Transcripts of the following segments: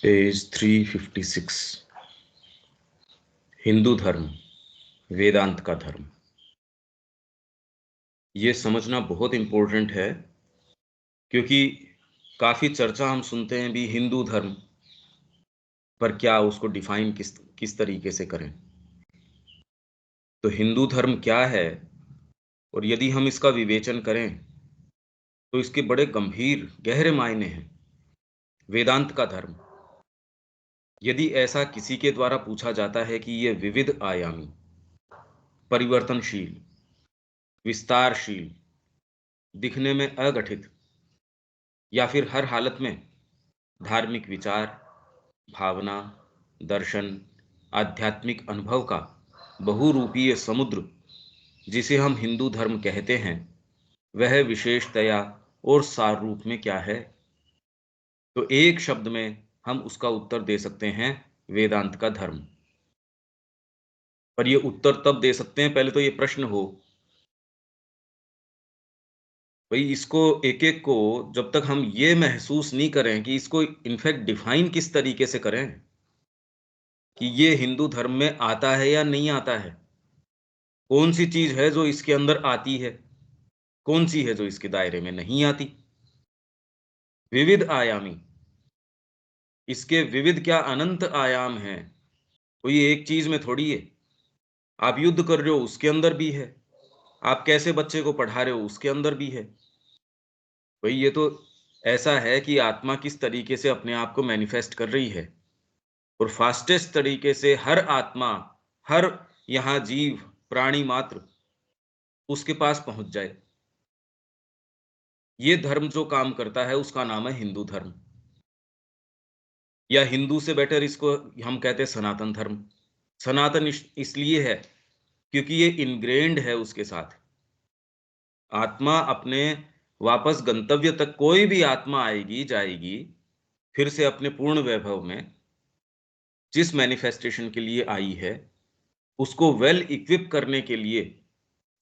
Page 356। Hindu धर्म, वेदांत का धर्म। ये समझना बहुत इंपॉर्टेंट है क्योंकि काफी चर्चा हम सुनते हैं भी हिंदू धर्म पर, क्या उसको डिफाइन किस तरीके से करें। तो हिंदू धर्म क्या है, और यदि हम इसका विवेचन करें तो इसके बड़े गंभीर गहरे मायने हैं। वेदांत का धर्म, यदि ऐसा किसी के द्वारा पूछा जाता है कि यह विविध आयामी, परिवर्तनशील, विस्तारशील, दिखने में अगठित, या फिर हर हालत में धार्मिक विचार, भावना, दर्शन, आध्यात्मिक अनुभव का बहुरूपीय समुद्र जिसे हम हिंदू धर्म कहते हैं, वह विशेषतया और सार रूप में क्या है, तो एक शब्द में हम उसका उत्तर दे सकते हैं, वेदांत का धर्म। पर यह उत्तर तब दे सकते हैं, पहले तो ये प्रश्न हो भाई, इसको एक एक को जब तक हम ये महसूस नहीं करें कि इसको इनफैक्ट डिफाइन किस तरीके से करें कि ये हिंदू धर्म में आता है या नहीं आता है, कौन सी चीज है जो इसके अंदर आती है, कौन सी है जो इसके दायरे में नहीं आती। विविध आयामी, इसके विविध क्या अनंत आयाम हैं, कोई एक चीज में थोड़ी है। आप युद्ध कर रहे हो उसके अंदर भी है, आप कैसे बच्चे को पढ़ा रहे हो उसके अंदर भी है। भाई ये तो ऐसा है कि आत्मा किस तरीके से अपने आप को मैनिफेस्ट कर रही है, और फास्टेस्ट तरीके से हर आत्मा, हर यहां जीव, प्राणी मात्र उसके पास पहुंच जाए। ये धर्म जो काम करता है उसका नाम है हिंदू धर्म, या हिंदू से बेटर इसको हम कहते हैं सनातन धर्म। सनातन इसलिए है क्योंकि ये इनग्रेन्ड है उसके साथ। आत्मा अपने वापस गंतव्य तक, कोई भी आत्मा आएगी जाएगी फिर से अपने पूर्ण वैभव में, जिस मैनिफेस्टेशन के लिए आई है उसको वेल इक्विप करने के लिए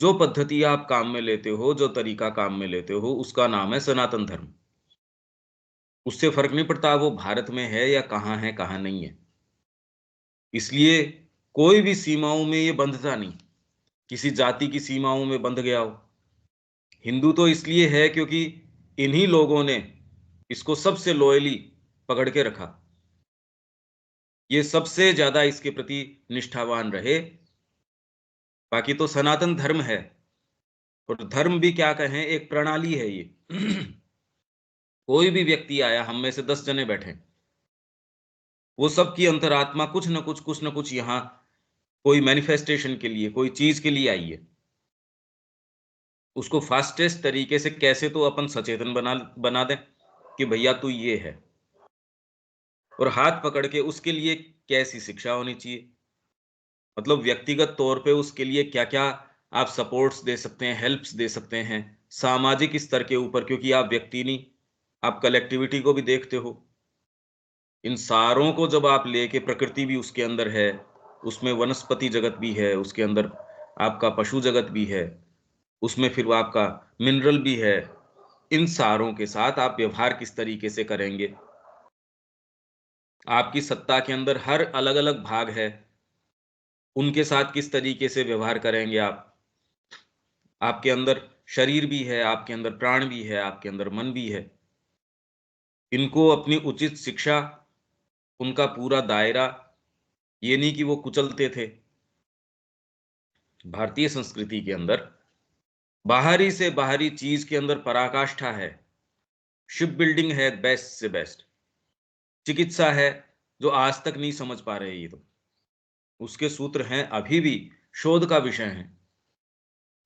जो पद्धति आप काम में लेते हो, जो तरीका काम में लेते हो, उसका नाम है सनातन धर्म। उससे फर्क नहीं पड़ता वो भारत में है या कहां है, कहां नहीं है। इसलिए कोई भी सीमाओं में ये बंधता नहीं, किसी जाति की सीमाओं में बंध गया हो। हिंदू तो इसलिए है क्योंकि इन्हीं लोगों ने इसको सबसे लॉयली पकड़ के रखा, ये सबसे ज्यादा इसके प्रति निष्ठावान रहे। बाकी तो सनातन धर्म है, और धर्म भी क्या कहें, एक प्रणाली है ये। कोई भी व्यक्ति आया, हम में से 10 जने बैठे, वो सबकी अंतरात्मा कुछ न कुछ यहाँ कोई मैनिफेस्टेशन के लिए, कोई चीज के लिए आई है। उसको फास्टेस्ट तरीके से कैसे तो अपन सचेतन बना दें कि भैया तू ये है, और हाथ पकड़ के उसके लिए कैसी शिक्षा होनी चाहिए, मतलब व्यक्तिगत तौर पे उसके लिए क्या क्या आप सपोर्ट्स दे सकते हैं, हेल्प्स दे सकते हैं, सामाजिक स्तर के ऊपर, क्योंकि आप व्यक्ति नहीं, आप कलेक्टिविटी को भी देखते हो। इन सारों को जब आप लेके, प्रकृति भी उसके अंदर है, उसमें वनस्पति जगत भी है, उसके अंदर आपका पशु जगत भी है, उसमें फिर वो आपका मिनरल भी है। इन सारों के साथ आप व्यवहार किस तरीके से करेंगे, आपकी सत्ता के अंदर हर अलग अलग भाग है, उनके साथ किस तरीके से व्यवहार करेंगे आप। आपके अंदर शरीर भी है, आपके अंदर प्राण भी है, आपके अंदर मन भी है। इनको अपनी उचित शिक्षा, उनका पूरा दायरा, ये नहीं कि वो कुचलते थे। भारतीय संस्कृति के अंदर बाहरी से बाहरी चीज के अंदर पराकाष्ठा है, शिप बिल्डिंग है बेस्ट से बेस्ट, चिकित्सा है जो आज तक नहीं समझ पा रहे, ये तो उसके सूत्र हैं, अभी भी शोध का विषय है।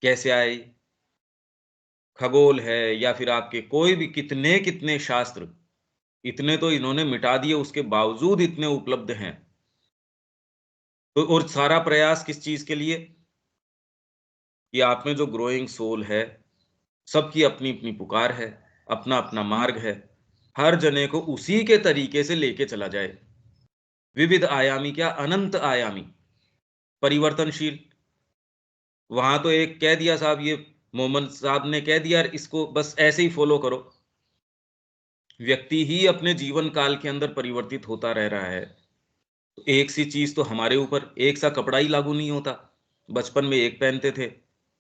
कैसे आए, खगोल है या फिर आपके कोई भी कितने कितने शास्त्र, इतने तो इन्होंने मिटा दिए, उसके बावजूद इतने उपलब्ध हैं। तो और सारा प्रयास किस चीज के लिए, कि आप में जो ग्रोइंग सोल है, सबकी अपनी अपनी पुकार है, अपना अपना मार्ग है, हर जने को उसी के तरीके से लेके चला जाए। विविध आयामी क्या, अनंत आयामी, परिवर्तनशील। वहां तो एक कह दिया साहब, ये मोहम्मद साहब ने कह दिया इसको बस ऐसे ही फॉलो करो, व्यक्ति ही अपने जीवन काल के अंदर परिवर्तित होता रह रहा है। तो एक सी चीज तो हमारे ऊपर एक सा कपड़ा ही लागू नहीं होता। बचपन में एक पहनते थे,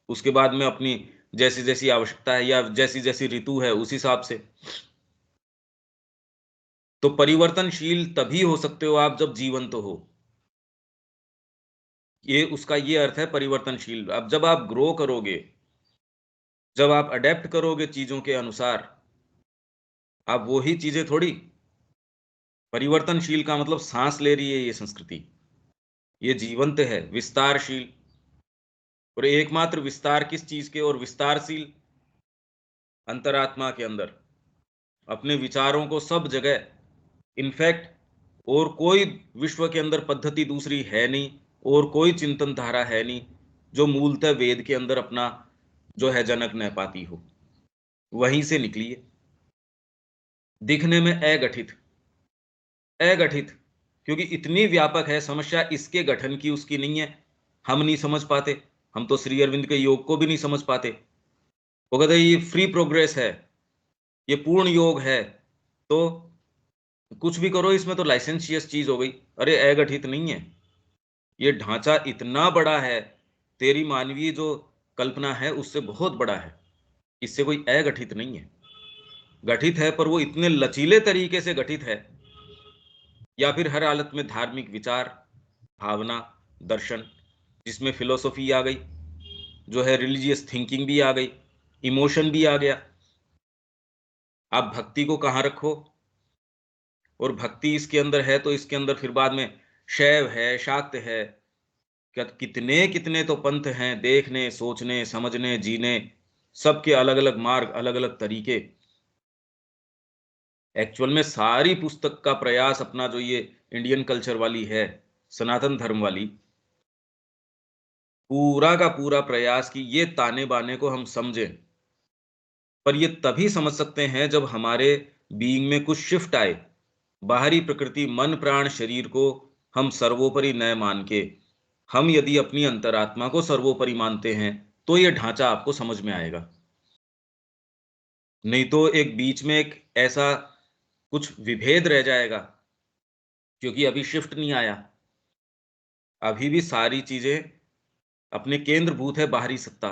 उसके बाद में अपनी जैसी जैसी आवश्यकता है या जैसी जैसी ऋतु है उस हिसाब से। तो परिवर्तनशील तभी हो सकते हो आप जब जीवंत तो हो। ये उसका ये अर्थ है परिवर्तनशील। अब जब आप ग्रो करोगे, जब आप अडेप्ट करोगे चीजों के अनुसार, अब वो ही चीजें थोड़ी। परिवर्तनशील का मतलब सांस ले रही है ये संस्कृति, ये जीवंत है, विस्तारशील। और एकमात्र विस्तार किस चीज के और विस्तारशील? अंतरात्मा के अंदर अपने विचारों को सब जगह, इनफैक्ट और कोई विश्व के अंदर पद्धति दूसरी है नहीं, और कोई चिंतन धारा है नहीं जो मूलतः वेद के अंदर अपना जो है जनक न पाती हो। वहीं से निकली है। दिखने में अगठित, अगठित, क्योंकि इतनी व्यापक है समस्या, इसके गठन की उसकी नहीं है। हम नहीं समझ पाते, हम तो श्री अरविंद के योग को भी नहीं समझ पाते। वो कहते हैं ये फ्री प्रोग्रेस है, ये पूर्ण योग है, तो कुछ भी करो इसमें तो लाइसेंशियस चीज हो गई। अरे अगठित नहीं है, ये ढांचा इतना बड़ा है, तेरी मानवीय जो कल्पना है उससे बहुत बड़ा है। इससे कोई अगठित नहीं है, गठित है पर वो इतने लचीले तरीके से गठित है। या फिर हर हालत में धार्मिक विचार, भावना, दर्शन, जिसमें फिलोसॉफी आ गई, जो है रिलीजियस थिंकिंग भी आ गई, इमोशन भी आ गया। आप भक्ति को कहाँ रखो, और भक्ति इसके अंदर है तो इसके अंदर फिर बाद में शैव है, शाक्त है, क्या कितने कितने तो पंथ हैं, देखने, सोचने, समझने, जीने, सबके अलग अलग मार्ग, अलग अलग तरीके। एक्चुअल में सारी पुस्तक का प्रयास अपना जो ये इंडियन कल्चर वाली है, सनातन धर्म वाली, पूरा का पूरा प्रयास कि ये ताने बाने को हम समझें। पर ये तभी समझ सकते हैं जब हमारे बीइंग में कुछ शिफ्ट आए। बाहरी प्रकृति, मन, प्राण, शरीर को हम सर्वोपरि न मान के, हम यदि अपनी अंतरात्मा को सर्वोपरि मानते हैं, तो ये ढांचा आपको समझ में आएगा। नहीं तो एक बीच में एक ऐसा कुछ विभेद रह जाएगा, क्योंकि अभी शिफ्ट नहीं आया। अभी भी सारी चीजें अपने केंद्रभूत है, बाहरी सत्ता,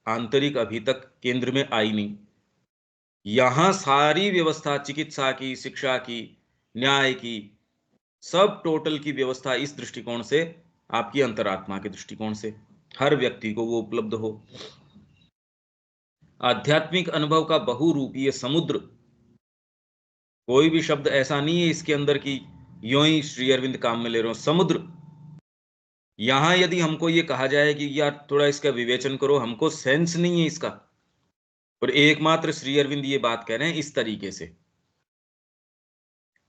आंतरिक अभी तक केंद्र में आई नहीं। यहां सारी व्यवस्था, चिकित्सा की, शिक्षा की, न्याय की, सब टोटल की व्यवस्था इस दृष्टिकोण से, आपकी अंतरात्मा के दृष्टिकोण से, हर व्यक्ति को वो उपलब्ध हो। आध्यात्मिक अनुभव का बहुरूपीय समुद्र, कोई भी शब्द ऐसा नहीं है इसके अंदर की यूं ही श्री अरविंद काम में ले रहे हो, समुद्र। यहां यदि हमको ये कहा जाए कि यार थोड़ा इसका विवेचन करो, हमको सेंस नहीं है इसका, और एकमात्र श्री अरविंद ये बात कह रहे हैं इस तरीके से।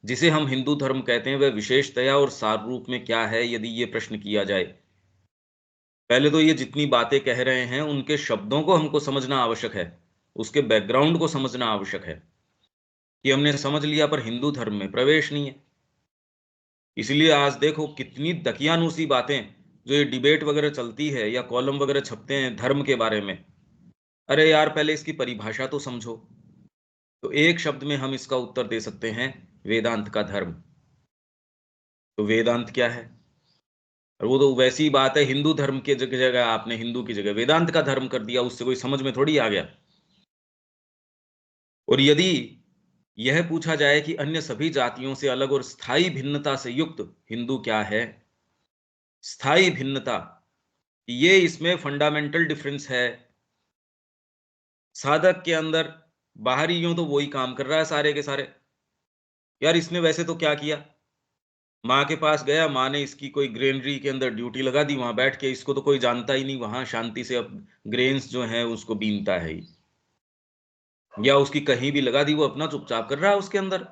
जिसे हम हिंदू धर्म कहते हैं वह विशेषतया और सार रूप में क्या है, यदि ये प्रश्न किया जाए, पहले तो ये जितनी बातें कह रहे हैं उनके शब्दों को हमको समझना आवश्यक है, उसके बैकग्राउंड को समझना आवश्यक है। कि हमने समझ लिया पर हिंदू धर्म में प्रवेश नहीं है। इसलिए आज देखो कितनी दकियानूसी बातें, जो ये डिबेट वगैरह चलती है या कॉलम वगैरह छपते हैं धर्म के बारे में, अरे यार पहले इसकी परिभाषा तो समझो। तो एक शब्द में हम इसका उत्तर दे सकते हैं, वेदांत का धर्म। तो वेदांत क्या है? और वो तो वैसी बात है, हिंदू धर्म के जगह जगह आपने हिंदू की जगह वेदांत का धर्म कर दिया, उससे कोई समझ में थोड़ी आ गया। और यदि यह पूछा जाए कि अन्य सभी जातियों से अलग और स्थायी भिन्नता से युक्त हिंदू क्या है, स्थायी भिन्नता, ये इसमें फंडामेंटल डिफरेंस है। साधक के अंदर बाहरी यूं तो वही काम कर रहा है सारे के सारे। यार इसने वैसे तो क्या किया, माँ के पास गया, माँ ने इसकी कोई ग्रेनरी के अंदर ड्यूटी लगा दी, वहां बैठ के, इसको तो कोई जानता ही नहीं, वहां शांति से अब ग्रेन्स जो है उसको बीनता है ही। या उसकी कहीं भी लगा दी, वो अपना चुपचाप कर रहा है उसके अंदर।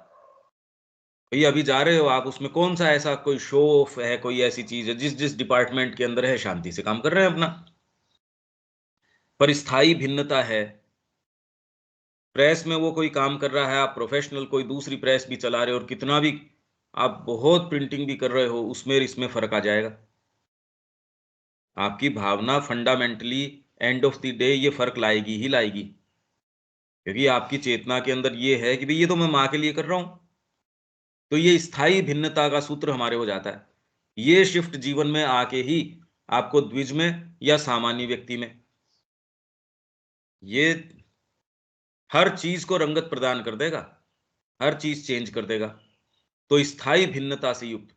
भैया अभी जा रहे हो आप, उसमें कौन सा ऐसा कोई शो ऑफ है, कोई ऐसी चीज है, जिस जिस डिपार्टमेंट के अंदर है शांति से काम कर रहे हैं अपना। पर स्थायी भिन्नता है। प्रेस में वो कोई काम कर रहा है, आप प्रोफेशनल कोई दूसरी प्रेस भी चला रहे हो, और कितना भी आप बहुत प्रिंटिंग भी कर रहे हो, उसमें इसमें फर्क आ जाएगा। आपकी भावना fundamentally end of the day ये फर्क लाएगी ही लाएगी। क्योंकि आपकी चेतना के अंदर ये है कि भाई ये तो मैं माँ के लिए कर रहा हूं। तो ये स्थायी भिन्नता का सूत्र हमारे हो जाता है। ये शिफ्ट जीवन में आके ही आपको द्विज में या सामान्य व्यक्ति में ये हर चीज को रंगत प्रदान कर देगा, हर चीज चेंज कर देगा। तो स्थायी भिन्नता से युक्त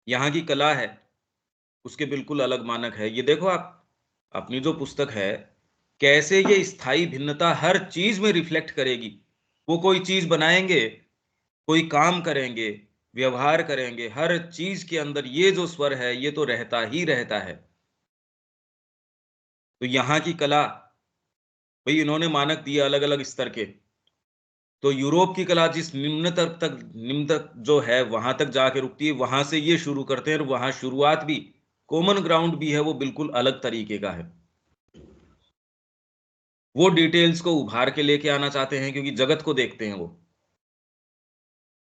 यहाँ की कला है, उसके बिल्कुल अलग मानक है। ये देखो आप अपनी जो पुस्तक है, कैसे ये स्थायी भिन्नता हर चीज में रिफ्लेक्ट करेगी। वो कोई चीज बनाएंगे, कोई काम करेंगे, व्यवहार करेंगे, हर चीज के अंदर ये जो स्वर है ये तो रहता ही रहता है। तो यहाँ की कला, भाई इन्होंने मानक दिए अलग अलग स्तर के। तो यूरोप की कला जिस निम्न तक जो है वहां तक जाके रुकती है, वहां से ये शुरू करते हैं और वहां शुरुआत भी, कॉमन ग्राउंड भी है वो बिल्कुल अलग तरीके का है। वो डिटेल्स को उभार के लेके आना चाहते हैं क्योंकि जगत को देखते हैं वो।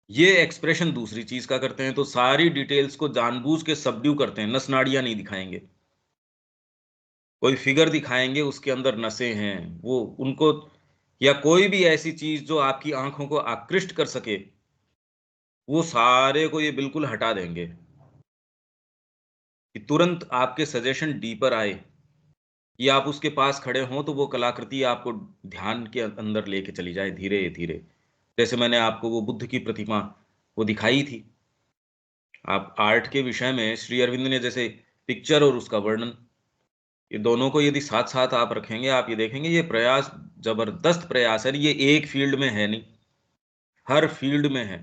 ये एक्सप्रेशन दूसरी चीज का करते हैं, तो सारी डिटेल्स को जानबूझ के सबड्यू करते हैं, नस नाड़ियां नहीं दिखाएंगे। कोई फिगर दिखाएंगे उसके अंदर नसें हैं वो उनको, या कोई भी ऐसी चीज जो आपकी आंखों को आकृष्ट कर सके, वो सारे को ये बिल्कुल हटा देंगे कि तुरंत आपके सजेशन डीपर आए, कि आप उसके पास खड़े हों तो वो कलाकृति आपको ध्यान के अंदर लेके चली जाए धीरे धीरे। जैसे मैंने आपको वो बुद्ध की प्रतिमा वो दिखाई थी। आप आर्ट के विषय में श्री अरविंद ने जैसे पिक्चर और उसका वर्णन, ये दोनों को यदि साथ साथ आप रखेंगे, आप ये देखेंगे ये प्रयास जबरदस्त प्रयास है। ये एक फील्ड में है नहीं, हर फील्ड में है।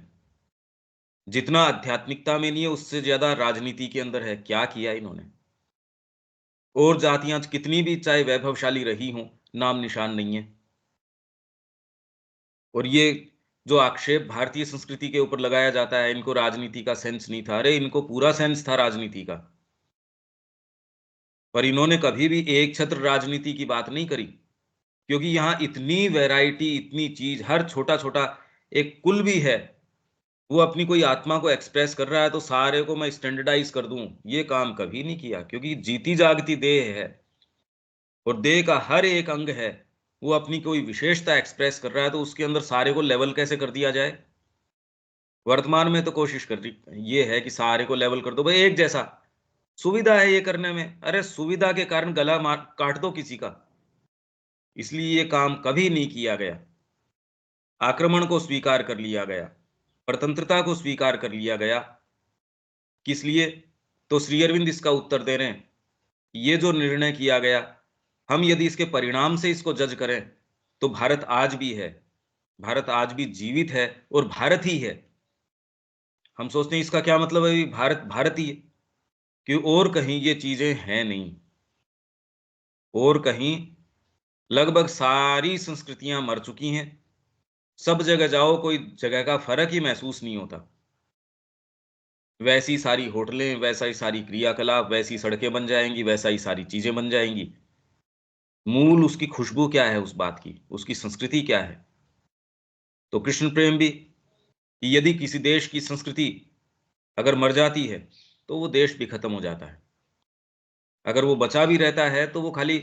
जितना आध्यात्मिकता में नहीं है उससे ज्यादा राजनीति के अंदर है। क्या किया इन्होंने। और जातियां कितनी भी चाहे वैभवशाली रही हों, नाम निशान नहीं है। और ये जो आक्षेप भारतीय संस्कृति के ऊपर लगाया जाता है, इनको राजनीति का सेंस नहीं था, अरे इनको पूरा सेंस था राजनीति का। पर इन्होंने कभी भी एक छत्र राजनीति की बात नहीं करी, क्योंकि यहाँ इतनी वैरायटी, इतनी चीज, हर छोटा छोटा एक कुल भी है, वो अपनी कोई आत्मा को एक्सप्रेस कर रहा है तो सारे को मैं स्टैंडर्डाइज कर दूं, ये काम कभी नहीं किया। क्योंकि जीती जागती देह है और देह का हर एक अंग है, वो अपनी कोई विशेषता एक्सप्रेस कर रहा है, तो उसके अंदर सारे को लेवल कैसे कर दिया जाए। वर्तमान में तो कोशिश कर रही ये है कि सारे को लेवल कर दो भाई एक जैसा। सुविधा है ये करने में, अरे सुविधा के कारण गला मार काट दो किसी का। इसलिए ये काम कभी नहीं किया गया। आक्रमण को स्वीकार कर लिया गया, स्वतंत्रता को स्वीकार कर लिया गया। किस लिए। तो श्री अरविंद इसका उत्तर दे रहे हैं। ये जो निर्णय किया गया, हम यदि इसके परिणाम से इसको जज करें तो भारत आज भी है, भारत आज भी जीवित है और भारत ही है। हम सोचते हैं इसका क्या मतलब है, भारत भारत ही है, कि और कहीं ये चीजें हैं नहीं। और कहीं लगभग सारी संस्कृतियां मर चुकी हैं। सब जगह जाओ कोई जगह का फर्क ही महसूस नहीं होता। वैसी सारी होटलें, वैसा ही सारी क्रियाकलाप, वैसी सड़कें बन जाएंगी, वैसा ही सारी चीजें बन जाएंगी। मूल उसकी खुशबू क्या है उस बात की, उसकी संस्कृति क्या है। तो कृष्ण प्रेम भी, कि यदि किसी देश की संस्कृति अगर मर जाती है तो वो देश भी खत्म हो जाता है। अगर वो बचा भी रहता है तो वो खाली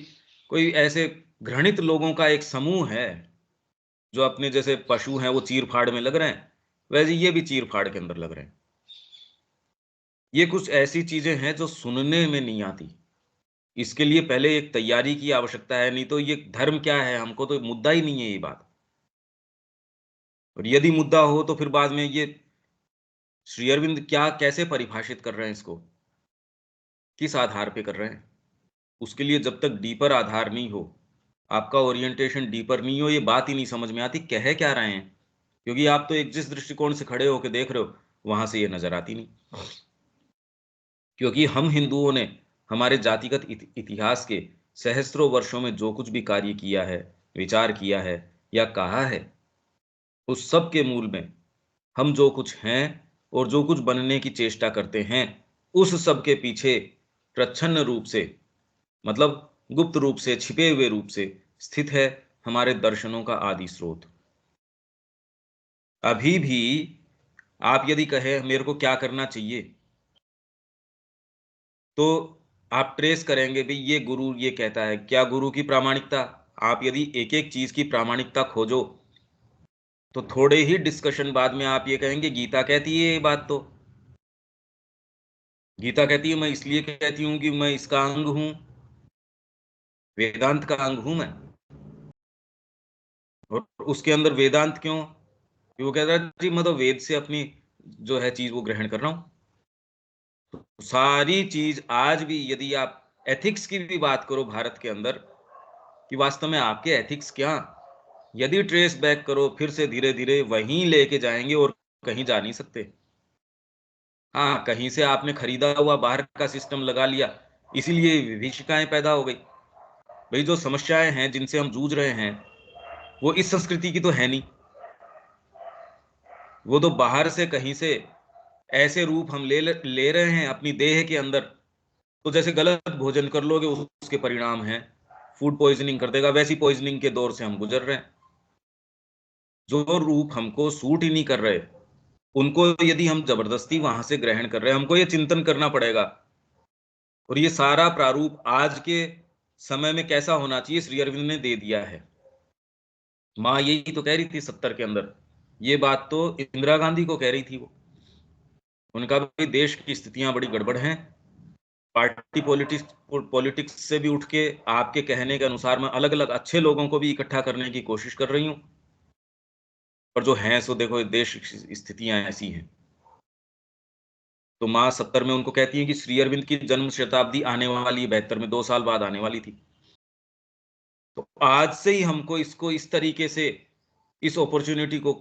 कोई ऐसे घृणित लोगों का एक समूह है, जो अपने जैसे पशु हैं वो चीर फाड़ में लग रहे हैं, वैसे ये भी चीर फाड़ के अंदर लग रहे हैं। ये कुछ ऐसी चीजें हैं जो सुनने में नहीं आती। इसके लिए पहले एक तैयारी की आवश्यकता है, नहीं तो ये धर्म क्या है, हमको तो मुद्दा ही नहीं है ये बात। और यदि मुद्दा हो तो फिर बाद में ये श्री अरविंद क्या कैसे परिभाषित कर रहे हैं इसको, किस आधार पे कर रहे हैं। उसके लिए जब तक डीपर आधार नहीं हो, आपका ओरिएंटेशन डीपर नहीं हो, ये बात ही नहीं समझ में आती कह क्या रहे हैं। क्योंकि आप तो एक जिस दृष्टिकोण से खड़े होकर देख रहे हो वहां से ये नजर आती नहीं। क्योंकि हम हिंदुओं ने हमारे जातिगत इतिहास के सहस्त्रों वर्षों में जो कुछ भी कार्य किया है, विचार किया है या कहा है, उस सब के मूल में हम जो कुछ हैं और जो कुछ बनने की चेष्टा करते हैं, उस सब के पीछे प्रच्छन्न रूप से, मतलब गुप्त रूप से, छिपे हुए रूप से स्थित है हमारे दर्शनों का आदि स्रोत। अभी भी आप यदि कहें मेरे को क्या करना चाहिए, तो आप ट्रेस करेंगे भी ये गुरु ये कहता है, क्या गुरु की प्रामाणिकता आप यदि एक एक चीज की प्रामाणिकता खोजो तो थोड़े ही डिस्कशन बाद में आप ये कहेंगे गीता कहती है ये बात। तो गीता कहती है मैं इसलिए कहती हूं कि मैं इसका अंग हूं, वेदांत का अंग हूं मैं। और उसके अंदर वेदांत क्यों कि वो कहता है जी मैं तो वेद से अपनी जो है चीज वो ग्रहण कर रहा हूं। तो सारी चीज आज भी यदि आप एथिक्स की भी बात करो भारत के अंदर कि वास्तव में आपके एथिक्स क्या, यदि ट्रेस बैक करो फिर से धीरे धीरे वहीं लेके जाएंगे और कहीं जा नहीं सकते। हाँ, कहीं से आपने खरीदा हुआ बाहर का सिस्टम लगा लिया, इसीलिए विभीषिकाएं पैदा हो गई। भाई जो समस्याएं हैं जिनसे हम जूझ रहे हैं वो इस संस्कृति की तो है नहीं, वो तो बाहर से कहीं से ऐसे रूप हम ले रहे हैं अपनी देह के अंदर। तो जैसे गलत भोजन कर लोगे उसके परिणाम हैं फूड पॉइजनिंग कर देगा, वैसी पॉइजनिंग के दौर से हम गुजर रहे हैं। जो रूप हमको सूट ही नहीं कर रहे उनको यदि हम जबरदस्ती वहां से ग्रहण कर रहे हैं, हमको ये चिंतन करना पड़ेगा। और ये सारा प्रारूप आज के समय में कैसा होना चाहिए श्री अरविंद ने दे दिया है। माँ यही तो कह रही थी 70 के अंदर, ये बात तो इंदिरा गांधी को कह रही थी वो। उनका भी देश की स्थितियां बड़ी गड़बड़ हैं, पार्टी पॉलिटिक्स से भी उठ के आपके कहने के अनुसार मैं अलग अलग अच्छे लोगों को भी इकट्ठा करने की कोशिश कर रही हूँ। पर जो हैं सो देखो देश स्थितियां ऐसी हैं। तो माँ 70 में उनको कहती है कि श्री अरविंद की जन्म शताब्दी आने वाली है, 72 में 2 साल बाद आने वाली थी। तो आज से ही हमको इसको इस तरीके से इस अपॉर्चुनिटी को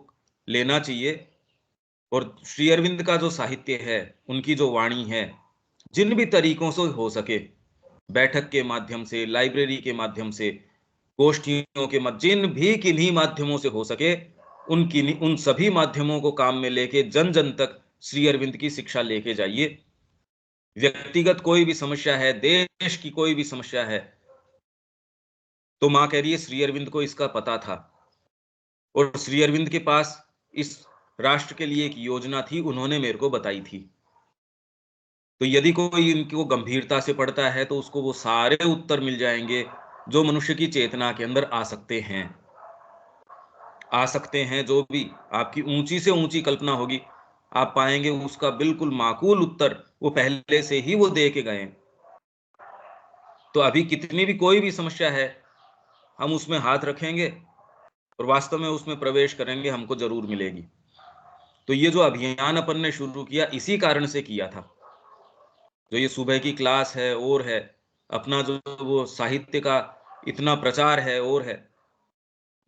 लेना चाहिए। और श्री अरविंद का जो साहित्य है, उनकी जो वाणी है, जिन भी तरीकों से हो सके, बैठक के माध्यम से, लाइब्रेरी के माध्यम से, गोष्ठियों के जिन भी किन्हीं माध्यमों से हो सके, उन सभी माध्यमों को काम में लेके जन जन तक श्री अरविंद की शिक्षा लेके जाइए। व्यक्तिगत कोई भी समस्या है, देश की कोई भी समस्या है, तो मां कह रही है श्री अरविंद को इसका पता था और श्री अरविंद के पास इस राष्ट्र के लिए एक योजना थी, उन्होंने मेरे को बताई थी। तो यदि कोई इनको गंभीरता से पढ़ता है तो उसको वो सारे उत्तर मिल जाएंगे जो मनुष्य की चेतना के अंदर आ सकते हैं। जो भी आपकी ऊंची से ऊंची कल्पना होगी, आप पाएंगे उसका बिल्कुल माकूल उत्तर वो पहले से ही वो दे के गए हैं। तो अभी कितनी भी कोई भी समस्या है, हम उसमें हाथ रखेंगे और वास्तव में उसमें प्रवेश करेंगे, हमको जरूर मिलेगी। तो ये जो अभियान अपन ने शुरू किया इसी कारण से किया था। जो ये सुबह की क्लास है और है, अपना जो वो साहित्य का इतना प्रचार है और है,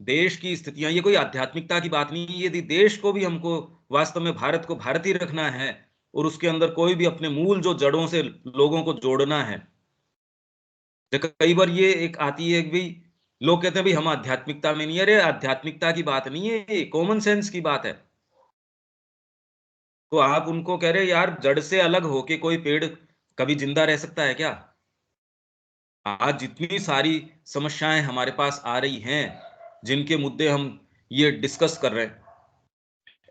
देश की स्थितियां, ये कोई आध्यात्मिकता की बात नहीं है। यदि देश को भी हमको वास्तव में भारत को भारत ही रखना है और उसके अंदर कोई भी अपने मूल जो जड़ों से लोगों को जोड़ना है। देखो कई बार ये एक आती है कि भाई लोग कहते हैं भाई हम आध्यात्मिकता में नहीं है। अरे आध्यात्मिकता की बात नहीं है, ये कॉमन सेंस की बात है। तो आप उनको कह रहे यार जड़ से अलग होके कोई पेड़ कभी जिंदा रह सकता है क्या? आज जितनी सारी समस्याएं हमारे पास आ रही हैं, जिनके मुद्दे हम ये डिस्कस कर रहे हैं,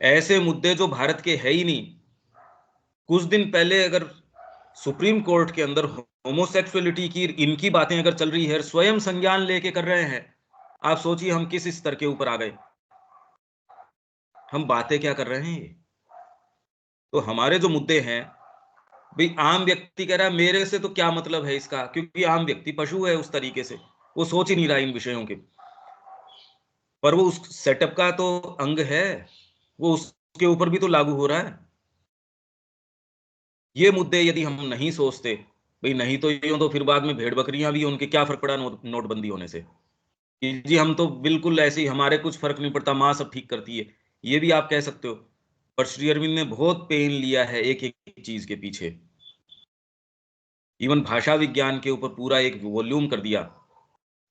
ऐसे मुद्दे जो भारत के है ही नहीं। कुछ दिन पहले अगर सुप्रीम कोर्ट के अंदर होमोसेक्सुअलिटी की इनकी बातें अगर चल रही है, स्वयं संज्ञान लेके कर रहे हैं, आप सोचिए हम किस स्तर के ऊपर आ गए। हम बातें क्या कर रहे हैं। तो हमारे जो मुद्दे हैं, भाई आम व्यक्ति कह रहा है मेरे से तो क्या मतलब है इसका, क्योंकि आम व्यक्ति पशु है उस तरीके से, वो सोच ही नहीं रहा इन विषयों के। पर वो उस सेटअप का तो अंग है, वो उसके ऊपर भी तो लागू हो रहा है। ये मुद्दे यदि हम नहीं सोचते, भाई नहीं तो यूं तो फिर बाद में भेड़ बकरियां भी, उनके क्या फर्क पड़ा नोटबंदी होने से कि जी हम तो बिल्कुल ऐसे ही, हमारे कुछ फर्क नहीं पड़ता, माँ सब ठीक करती है, ये भी आप कह सकते हो। पर श्री अरविंद ने बहुत पेन लिया है एक एक चीज के पीछे। इवन भाषा विज्ञान के ऊपर पूरा एक वॉल्यूम कर दिया।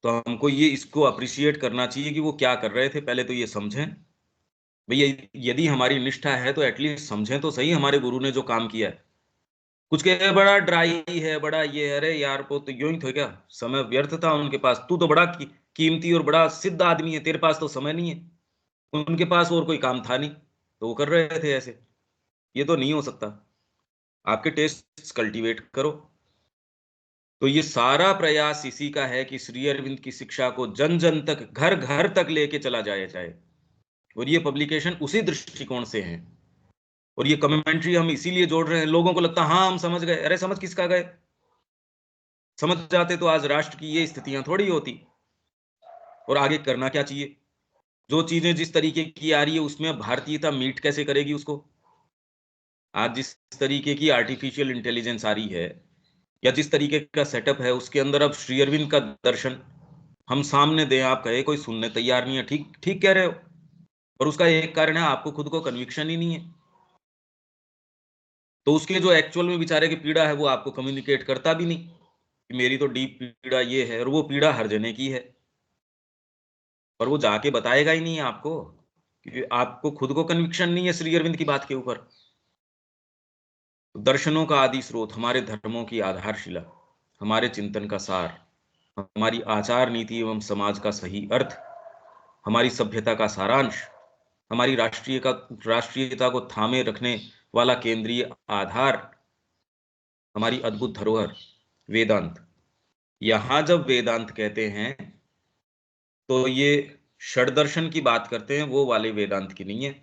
तो हमको ये इसको अप्रिशिएट करना चाहिए कि वो क्या कर रहे थे, पहले तो ये समझें। भैया यदि हमारी निष्ठा है तो एटलीस्ट समझें तो सही हमारे गुरु ने जो काम किया है। कुछ कहे बड़ा ड्राई है, बड़ा ये, अरे यार वो तो यूं ही था क्या, समय व्यर्थ था उनके पास। तू तो बड़ा कीमती और बड़ा सिद्ध आदमी है, तेरे पास तो समय नहीं है। उनके पास और कोई काम था नहीं तो वो कर रहे थे ऐसे। ये तो नहीं हो सकता। आपके टेस्ट कल्टीवेट करो। तो ये सारा प्रयास इसी का है कि श्री अरविंद की शिक्षा को जन जन तक, घर घर तक लेके चला जाया जाए। और ये पब्लिकेशन उसी दृष्टिकोण से है। और ये कमेंट्री हम इसीलिए जोड़ रहे हैं। लोगों को लगता हाँ हम समझ गए, अरे समझ किसका गए? समझ जाते तो आज राष्ट्र की ये स्थितियां थोड़ी होती। और आगे करना क्या चाहिए? जो चीजें जिस तरीके की आ रही है उसमें भारतीयता मीट कैसे करेगी उसको? आज जिस तरीके की आर्टिफिशियल इंटेलिजेंस आ रही है, या जिस तरीके का सेटअप है, उसके अंदर अब श्री अरविंद का दर्शन हम सामने दें, आप कहे कोई सुनने तैयार नहीं है। ठीक ठीक कह रहे हो। और उसका एक कारण है, आपको खुद को कन्विक्शन ही नहीं है। तो उसके जो एक्चुअल में बेचारे की पीड़ा है वो आपको कम्युनिकेट करता भी नहीं कि मेरी तो डीप पीड़ा ये है, और वो पीड़ा हर जने की है। और वो जाके बताएगा ही नहीं है आपको, क्योंकि आपको खुद को कन्विक्शन नहीं है श्री अरविंद की बात के ऊपर। दर्शनों का आदि स्रोत, हमारे धर्मों की आधारशिला, हमारे चिंतन का सार, हमारी आचार नीति एवं समाज का सही अर्थ, हमारी सभ्यता का सारांश, हमारी राष्ट्रीयता को थामे रखने वाला केंद्रीय आधार, हमारी अद्भुत धरोहर वेदांत। यहां जब वेदांत कहते हैं तो ये षड्दर्शन की बात करते हैं, वो वाले वेदांत की नहीं है।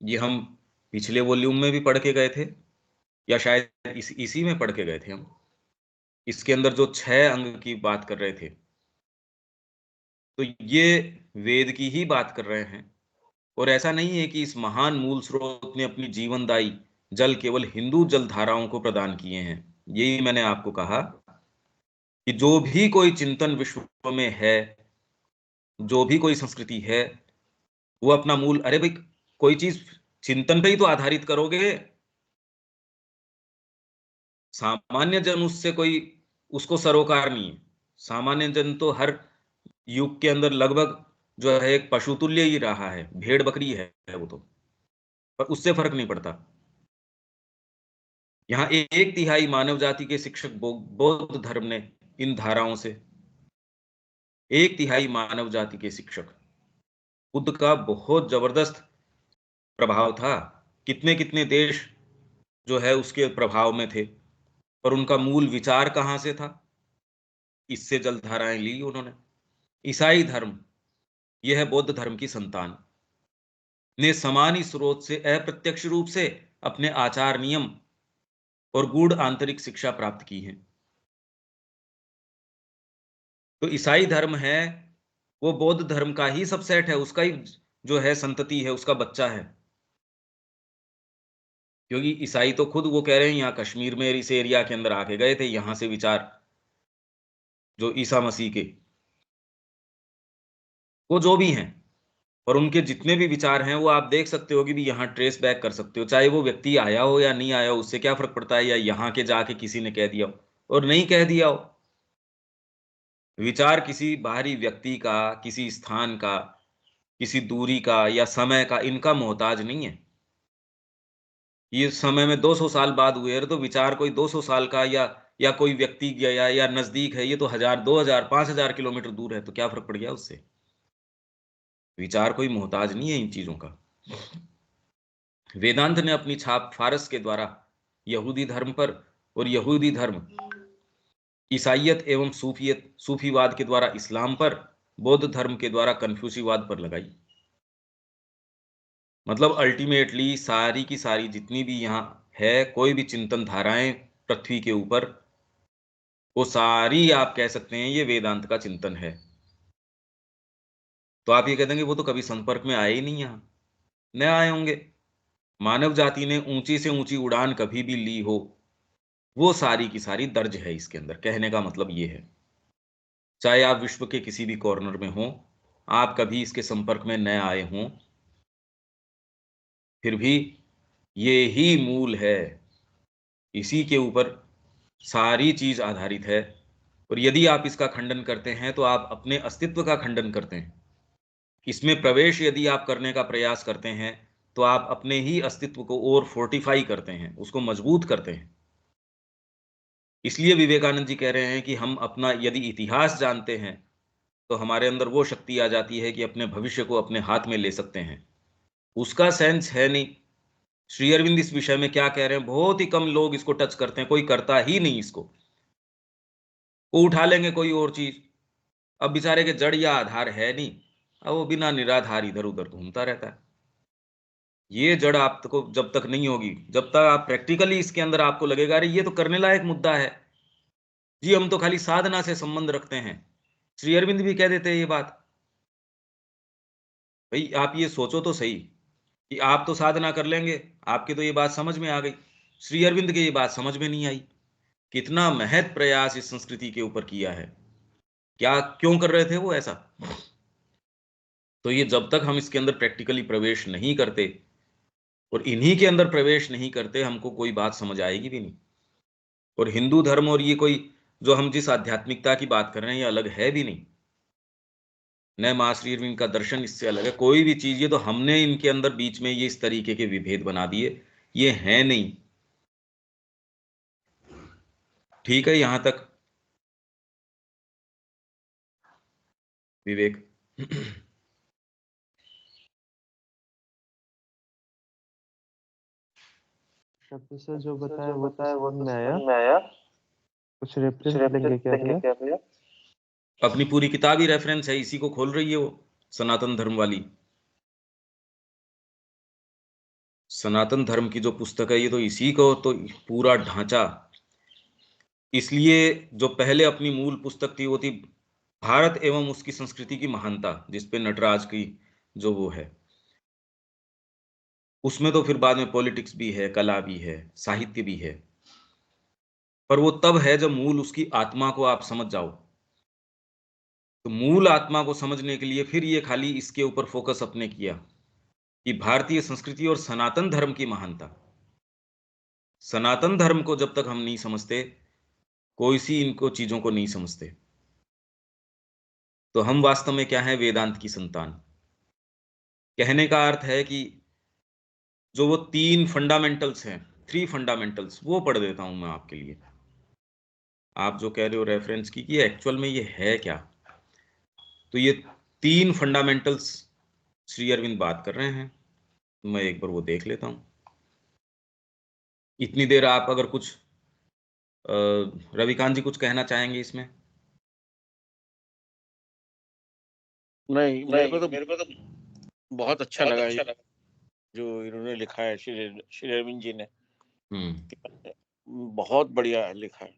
ये हम पिछले वॉल्यूम में भी पढ़ के गए थे, या शायद इसी में पढ़ के गए थे हम। इसके अंदर जो 6 अंग की बात कर रहे थे, तो ये वेद की ही बात कर रहे हैं। और ऐसा नहीं है कि इस महान मूल स्रोत ने अपनी जीवनदायी जल केवल हिंदू जल धाराओं को प्रदान किए हैं। यही मैंने आपको कहा कि जो भी कोई चिंतन विश्व में है, जो भी कोई संस्कृति है, वो अपना मूल, अरे भाई कोई चीज चिंतन पे ही तो आधारित करोगे। सामान्य जन उससे कोई, उसको सरोकार नहीं है। सामान्य जन तो हर युग के अंदर लगभग जो है एक पशुतुल्य ही रहा है, भेड़ बकरी है वो तो, पर उससे फर्क नहीं पड़ता। यहाँ एक तिहाई मानव जाति के शिक्षक बौद्ध धर्म ने इन धाराओं से, एक तिहाई मानव जाति के शिक्षक, बुद्ध का बहुत जबरदस्त प्रभाव था। कितने कितने देश जो है उसके प्रभाव में थे। पर उनका मूल विचार कहां से था? इससे जलधाराएं ली उन्होंने। ईसाई धर्म, यह है बौद्ध धर्म की संतान, ने समान ही स्रोत से अप्रत्यक्ष रूप से अपने आचार नियम और गूढ़ आंतरिक शिक्षा प्राप्त की है। तो ईसाई धर्म है वो बौद्ध धर्म का ही सबसेट है, उसका ही जो है संतति है, उसका बच्चा है। क्योंकि ईसाई तो खुद वो कह रहे हैं यहाँ कश्मीर में इस एरिया के अंदर आके गए थे, यहां से विचार जो ईसा मसीह के, वो जो भी हैं, और उनके जितने भी विचार हैं वो आप देख सकते हो कि भी यहाँ ट्रेस बैक कर सकते हो। चाहे वो व्यक्ति आया हो या नहीं आया हो, उससे क्या फर्क पड़ता है, या यहाँ के जाके किसी ने कह दिया हो और नहीं कह दिया हो। विचार किसी बाहरी व्यक्ति का, किसी स्थान का, किसी दूरी का या समय का, इनका मोहताज नहीं है। ये समय में 200 साल बाद हुए हैं, तो विचार कोई 200 साल का या कोई व्यक्ति गया या नजदीक है, ये तो 1000 2000 5000 किलोमीटर दूर है, तो क्या फर्क पड़ गया उससे? विचार कोई मोहताज नहीं है इन चीजों का। वेदांत ने अपनी छाप फारस के द्वारा यहूदी धर्म पर, और यहूदी धर्म ईसाइयत एवं सूफीवाद के द्वारा इस्लाम पर, बौद्ध धर्म के द्वारा कन्फ्यूसीवाद पर लगाई। मतलब अल्टीमेटली सारी की सारी जितनी भी यहाँ है कोई भी चिंतन धाराएं पृथ्वी के ऊपर, वो सारी आप कह सकते हैं ये वेदांत का चिंतन है। तो आप ये कह देंगे वो तो कभी संपर्क में आए ही नहीं, यहाँ न आए होंगे। मानव जाति ने ऊंची से ऊंची उड़ान कभी भी ली हो, वो सारी की सारी दर्ज है इसके अंदर। कहने का मतलब ये है, चाहे आप विश्व के किसी भी कॉर्नर में हो, आप कभी इसके संपर्क में न आए हों, फिर भी ये ही मूल है, इसी के ऊपर सारी चीज आधारित है। और यदि आप इसका खंडन करते हैं तो आप अपने अस्तित्व का खंडन करते हैं। इसमें प्रवेश यदि आप करने का प्रयास करते हैं तो आप अपने ही अस्तित्व को और फोर्टिफाई करते हैं, उसको मजबूत करते हैं। इसलिए विवेकानंद जी कह रहे हैं कि हम अपना यदि इतिहास जानते हैं तो हमारे अंदर वो शक्ति आ जाती है कि अपने भविष्य को अपने हाथ में ले सकते हैं। उसका सेंस है नहीं। श्री अरविंद इस विषय में क्या कह रहे हैं, बहुत ही कम लोग इसको टच करते हैं, कोई करता ही नहीं इसको। वो उठा लेंगे कोई और चीज। अब बेचारे के जड़ या आधार है नहीं, अब वो बिना निराधार इधर उधर घूमता रहता है। ये जड़ आपको जब तक नहीं होगी, जब तक आप प्रैक्टिकली इसके अंदर आपको लगेगा अरे ये तो करने लायक मुद्दा है जी, हम तो खाली साधना से संबंध रखते हैं। श्री अरविंद भी कह देते हैं ये बात। भाई आप ये सोचो तो सही कि आप तो साधना कर लेंगे, आपके तो ये बात समझ में आ गई, श्री अरविंद के ये बात समझ में नहीं आई। कितना महत प्रयास इस संस्कृति के ऊपर किया है, क्या क्यों कर रहे थे वो ऐसा। तो ये जब तक हम इसके अंदर प्रैक्टिकली प्रवेश नहीं करते और इन्हीं के अंदर प्रवेश नहीं करते, हमको कोई बात समझ आएगी भी नहीं। और हिंदू धर्म और ये कोई जो हम जिस आध्यात्मिकता की बात कर रहे हैं ये अलग है भी नहीं। न मां श्री अरविंद का दर्शन इससे अलग है कोई भी चीज। ये तो हमने इनके अंदर बीच में ये इस तरीके के विभेद बना दिए, ये है नहीं। ठीक है यहां तक विवेक? शब्द से जो बताया वो तो वो समझ तो में समझ आया। में आया। कुछ कुछ रेफरेंस रेफरेंस देंगे क्या देंगे भैया? क्या भैया? अपनी पूरी किताब ही रेफरेंस है, इसी को खोल रही है वो, सनातन धर्म वाली। सनातन धर्म की जो पुस्तक है ये तो इसी को तो पूरा ढांचा। इसलिए जो पहले अपनी मूल पुस्तक थी वो थी भारत एवं उसकी संस्कृति की महानता, जिसपे नटराज की जो वो है, उसमें तो फिर बाद में पॉलिटिक्स भी है, कला भी है, साहित्य भी है। पर वो तब है जब मूल उसकी आत्मा को आप समझ जाओ। तो मूल आत्मा को समझने के लिए फिर ये खाली इसके ऊपर फोकस अपने किया कि भारतीय संस्कृति और सनातन धर्म की महानता। सनातन धर्म को जब तक हम नहीं समझते, कोई सी इनको चीजों को नहीं समझते, तो हम वास्तव में क्या है, वेदांत की संतान। कहने का अर्थ है कि जो वो 3 फंडामेंटल्स हैं, 3 फंडामेंटल्स, वो पढ़ देता हूं मैं आपके लिए। आप जो कह रहे हो रेफरेंस की कि एक्चुअल में ये है क्या, तो ये 3 फंडामेंटल्स श्री अरविंद बात कर रहे हैं। तो मैं एक बार वो देख लेता हूं। इतनी देर आप अगर कुछ रविकांत जी कुछ कहना चाहेंगे इसमें? नहीं, नहीं मेरे को तो बहुत अच्छा बहुत लगा अच्छा लगा। जो इन्होंने लिखा है श्री अरविंद जी ने। हम्म। बहुत बढ़िया लिखा है।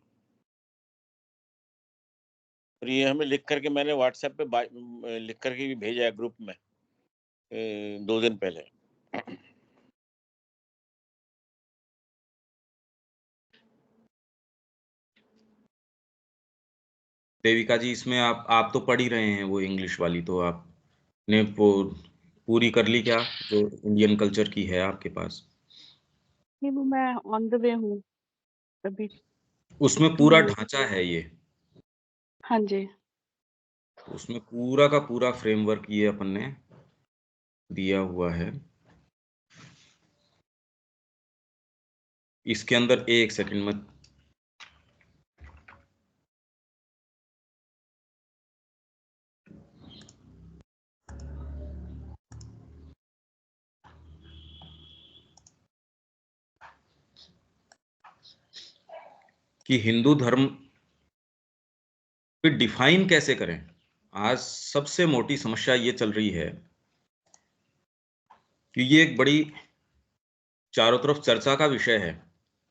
और ये हमें लिख करके मैंने व्हाट्सएप पे लिख करके भी भेजा है ग्रुप में 2 दिन पहले। देविका जी इसमें आप तो पढ़ ही रहे हैं वो इंग्लिश वाली, तो आपने वो पूरी कर ली क्या जो इंडियन कल्चर की है आपके पास? नहीं, वो मैं ऑन द वे हूँ अभी। उसमें पूरा ढांचा है ये, हाँ जी। उसमें पूरा का पूरा फ्रेमवर्क ये अपन ने दिया हुआ है। इसके अंदर एक सेकंड में कि हिंदू धर्म फिर डिफाइन कैसे करें। आज सबसे मोटी समस्या ये चल रही है कि ये एक बड़ी चारों तरफ चर्चा का विषय है।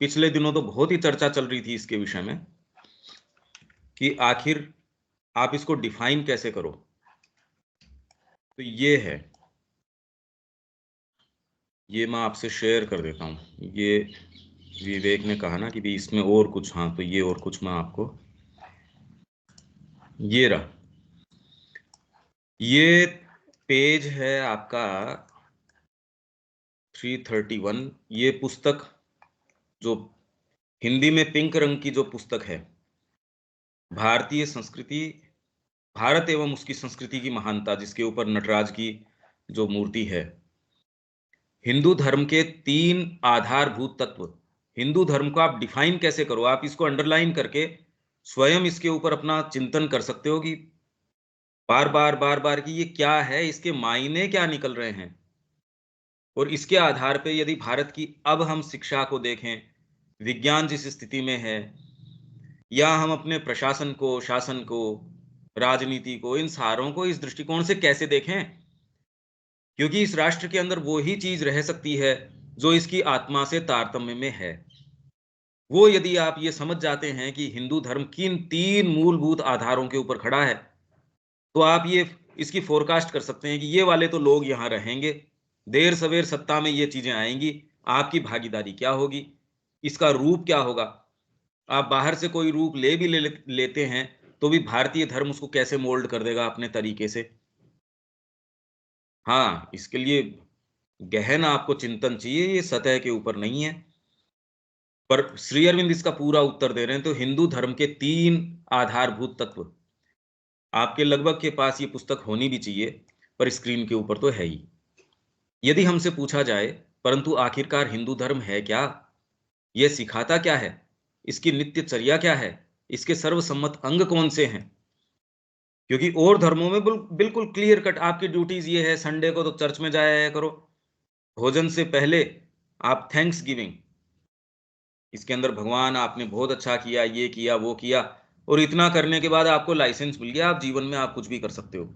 पिछले दिनों तो बहुत ही चर्चा चल रही थी इसके विषय में कि आखिर आप इसको डिफाइन कैसे करो। तो ये है, ये मैं आपसे शेयर कर देता हूं। ये विवेक ने कहा ना कि भी इसमें और कुछ, हाँ तो ये और कुछ मैं आपको, ये रहा, ये पेज है आपका 331। ये पुस्तक जो हिंदी में पिंक रंग की जो पुस्तक है, भारतीय संस्कृति, भारत एवं उसकी संस्कृति की महानता, जिसके ऊपर नटराज की जो मूर्ति है। हिंदू धर्म के 3 आधारभूत तत्व, हिंदू धर्म को आप डिफाइन कैसे करो, आप इसको अंडरलाइन करके स्वयं इसके ऊपर अपना चिंतन कर सकते हो कि बार बार कि ये क्या है, इसके मायने क्या निकल रहे हैं। और इसके आधार पे यदि भारत की अब हम शिक्षा को देखें, विज्ञान जिस स्थिति में है, या हम अपने प्रशासन को, शासन को, राजनीति को, इन सारों को इस दृष्टिकोण से कैसे देखें? क्योंकि इस राष्ट्र के अंदर वो ही चीज रह सकती है जो इसकी आत्मा से तारतम्य में है। वो यदि आप ये समझ जाते हैं कि हिंदू धर्म किन 3 मूलभूत आधारों के ऊपर खड़ा है, तो आप ये इसकी फोरकास्ट कर सकते हैं कि ये वाले तो लोग यहाँ रहेंगे, देर सवेर सत्ता में ये चीजें आएंगी, आपकी भागीदारी क्या होगी, इसका रूप क्या होगा। आप बाहर से कोई रूप लेते हैं तो भी भारतीय धर्म उसको कैसे मोल्ड कर देगा अपने तरीके से। हाँ, इसके लिए गहन आपको चिंतन चाहिए, ये सतह के ऊपर नहीं है। पर श्री अरविंद इसका पूरा उत्तर दे रहे हैं। तो हिंदू धर्म के 3 आधारभूत तत्व, आपके लगभग के पास ये पुस्तक होनी भी चाहिए, पर स्क्रीन के ऊपर तो है ही। यदि हमसे पूछा जाए, परंतु आखिरकार हिंदू धर्म है क्या? यह सिखाता क्या है? इसकी नित्यचर्या क्या है? इसके सर्वसम्मत अंग कौन से हैं? क्योंकि और धर्मों में बिल्कुल क्लियर कट आपकी ड्यूटीज ये है, संडे को तो चर्च में जाया करो, भोजन से पहले आप थैंक्स गिविंग, इसके अंदर भगवान आपने बहुत अच्छा किया, ये किया, वो किया, और इतना करने के बाद आपको लाइसेंस मिल गया, आप जीवन में आप कुछ भी कर सकते हो।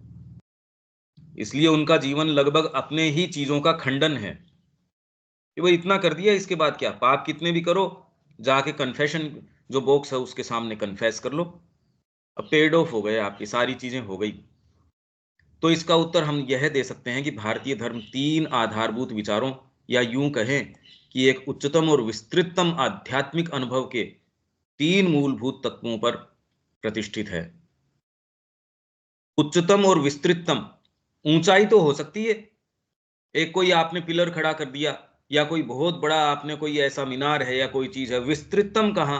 इसलिए उनका जीवन लगभग अपने ही चीजों का खंडन है कि वो इतना कर दिया, इसके बाद क्या? पाप कितने भी करो, जाके कन्फेशन जो बॉक्स है उसके सामने कन्फेस कर लो, अब पेड ऑफ हो गए, आपकी सारी चीजें हो गई। तो इसका उत्तर हम यह दे सकते हैं कि भारतीय धर्म 3 आधारभूत विचारों, या यूं कहें कि एक उच्चतम और विस्तृततम आध्यात्मिक अनुभव के 3 मूलभूत तत्वों पर प्रतिष्ठित है। उच्चतम और विस्तृततम, ऊंचाई तो हो सकती है, एक कोई आपने पिलर खड़ा कर दिया, या कोई बहुत बड़ा आपने कोई ऐसा मीनार है या कोई चीज है। विस्तृततम कहां?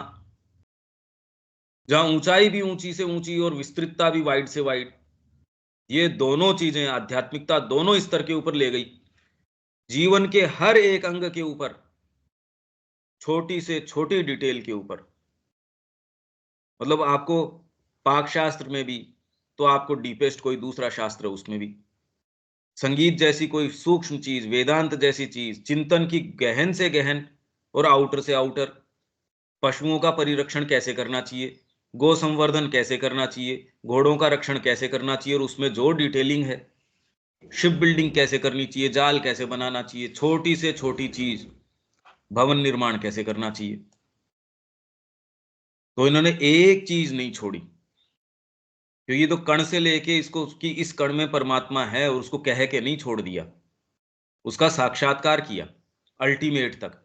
जहां ऊंचाई भी ऊंची से ऊंची और विस्तृतता भी वाइड से वाइड, ये दोनों चीजें, आध्यात्मिकता दोनों स्तर के ऊपर ले गई, जीवन के हर एक अंग के ऊपर, छोटी से छोटी डिटेल के ऊपर। मतलब आपको पाक शास्त्र में भी, तो आपको डीपेस्ट कोई दूसरा शास्त्र उसमें भी, संगीत जैसी कोई सूक्ष्म चीज, वेदांत जैसी चीज, चिंतन की गहन से गहन और आउटर से आउटर, पशुओं का परिरक्षण कैसे करना चाहिए, गो संवर्धन कैसे करना चाहिए, घोड़ों का रक्षण कैसे करना चाहिए, और उसमें जो डिटेलिंग है, शिप बिल्डिंग कैसे करनी चाहिए, जाल कैसे बनाना चाहिए, छोटी से छोटी चीज, भवन निर्माण कैसे करना चाहिए। तो इन्होंने एक चीज नहीं छोड़ी, क्योंकि तो कण से लेके इसको, कि इस कण में परमात्मा है, और उसको कह के नहीं छोड़ दिया, उसका साक्षात्कार किया अल्टीमेट तक।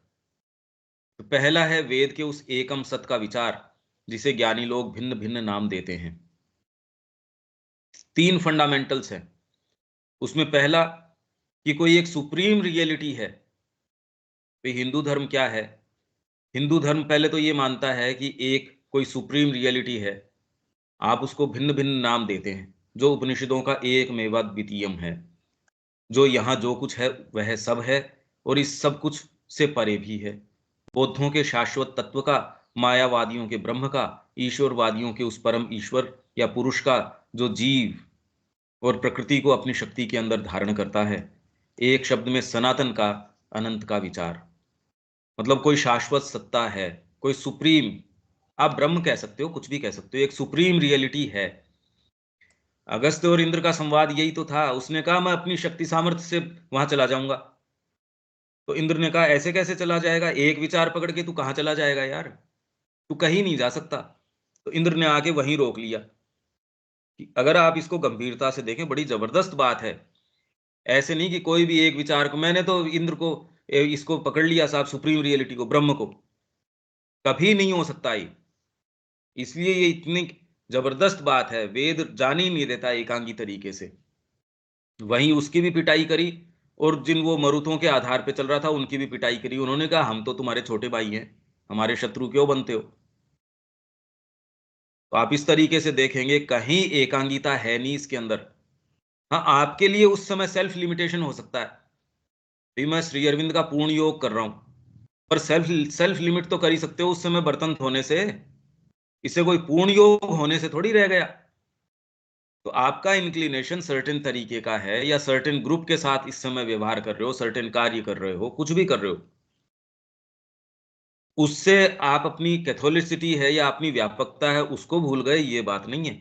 तो पहला है वेद के उस एकम सत का विचार, जिसे ज्ञानी लोग भिन्न भिन्न नाम देते हैं। 3 फंडामेंटल्स हैं उसमें। पहला कि कोई एक सुप्रीम रियलिटी है। तो हिंदू धर्म क्या है? हिंदू धर्म पहले तो ये मानता है कि एक कोई सुप्रीम रियलिटी है, आप उसको भिन्न भिन्न नाम देते हैं, जो उपनिषदों का एक मेवाद्वितीयम है, जो यहाँ जो कुछ है वह सब है, और इस सब कुछ से परे भी है। बौद्धों के शाश्वत तत्व का, मायावादियों के ब्रह्म का, ईश्वरवादियों के उस परम ईश्वर या पुरुष का, जो जीव और प्रकृति को अपनी शक्ति के अंदर धारण करता है। एक शब्द में सनातन का, अनंत का विचार। मतलब कोई शाश्वत सत्ता है, कोई सुप्रीम, आप ब्रह्म कह सकते हो, कुछ भी कह सकते हो, एक सुप्रीम रियलिटी है। अगस्त्य और इंद्र का संवाद यही तो था। उसने कहा मैं अपनी शक्ति सामर्थ्य से वहां चला जाऊंगा, तो इंद्र ने कहा ऐसे कैसे चला जाएगा, एक विचार पकड़ के तू कहां चला जाएगा यार, तू कहीं नहीं जा सकता। तो इंद्र ने आके वहीं रोक लिया। कि अगर आप इसको गंभीरता से देखें, बड़ी जबरदस्त बात है। ऐसे नहीं कि कोई भी एक विचार को, मैंने तो इंद्र को इसको पकड़ लिया साहब, सुप्रीम रियलिटी को, ब्रह्म को, कभी नहीं हो सकता ये। इसलिए ये इतनी जबरदस्त बात है, वेद जान ही नहीं देता एकांगी तरीके से। वहीं उसकी भी पिटाई करी, और जिन वो मरुतों के आधार पे चल रहा था उनकी भी पिटाई करी। उन्होंने कहा हम तो तुम्हारे छोटे भाई हैं, हमारे शत्रु क्यों बनते हो? तो आप इस तरीके से देखेंगे कहीं एकांगिता है नहीं इसके अंदर। हाँ, आपके लिए उस समय सेल्फ लिमिटेशन हो सकता है, भी मैं श्री अरविंद का पूर्ण योग कर रहा हूं, पर सेल्फ सेल्फ लिमिट तो कर ही सकते हो उस समय बर्तन धोने से। इससे कोई पूर्ण योग होने से थोड़ी रह गया। तो आपका इंक्लिनेशन सर्टेन तरीके का है, या सर्टेन ग्रुप के साथ इस समय व्यवहार कर रहे हो, सर्टेन कार्य कर रहे हो, कुछ भी कर रहे हो, उससे आप अपनी कैथोलिसिटी है या अपनी व्यापकता है उसको भूल गए, ये बात नहीं है।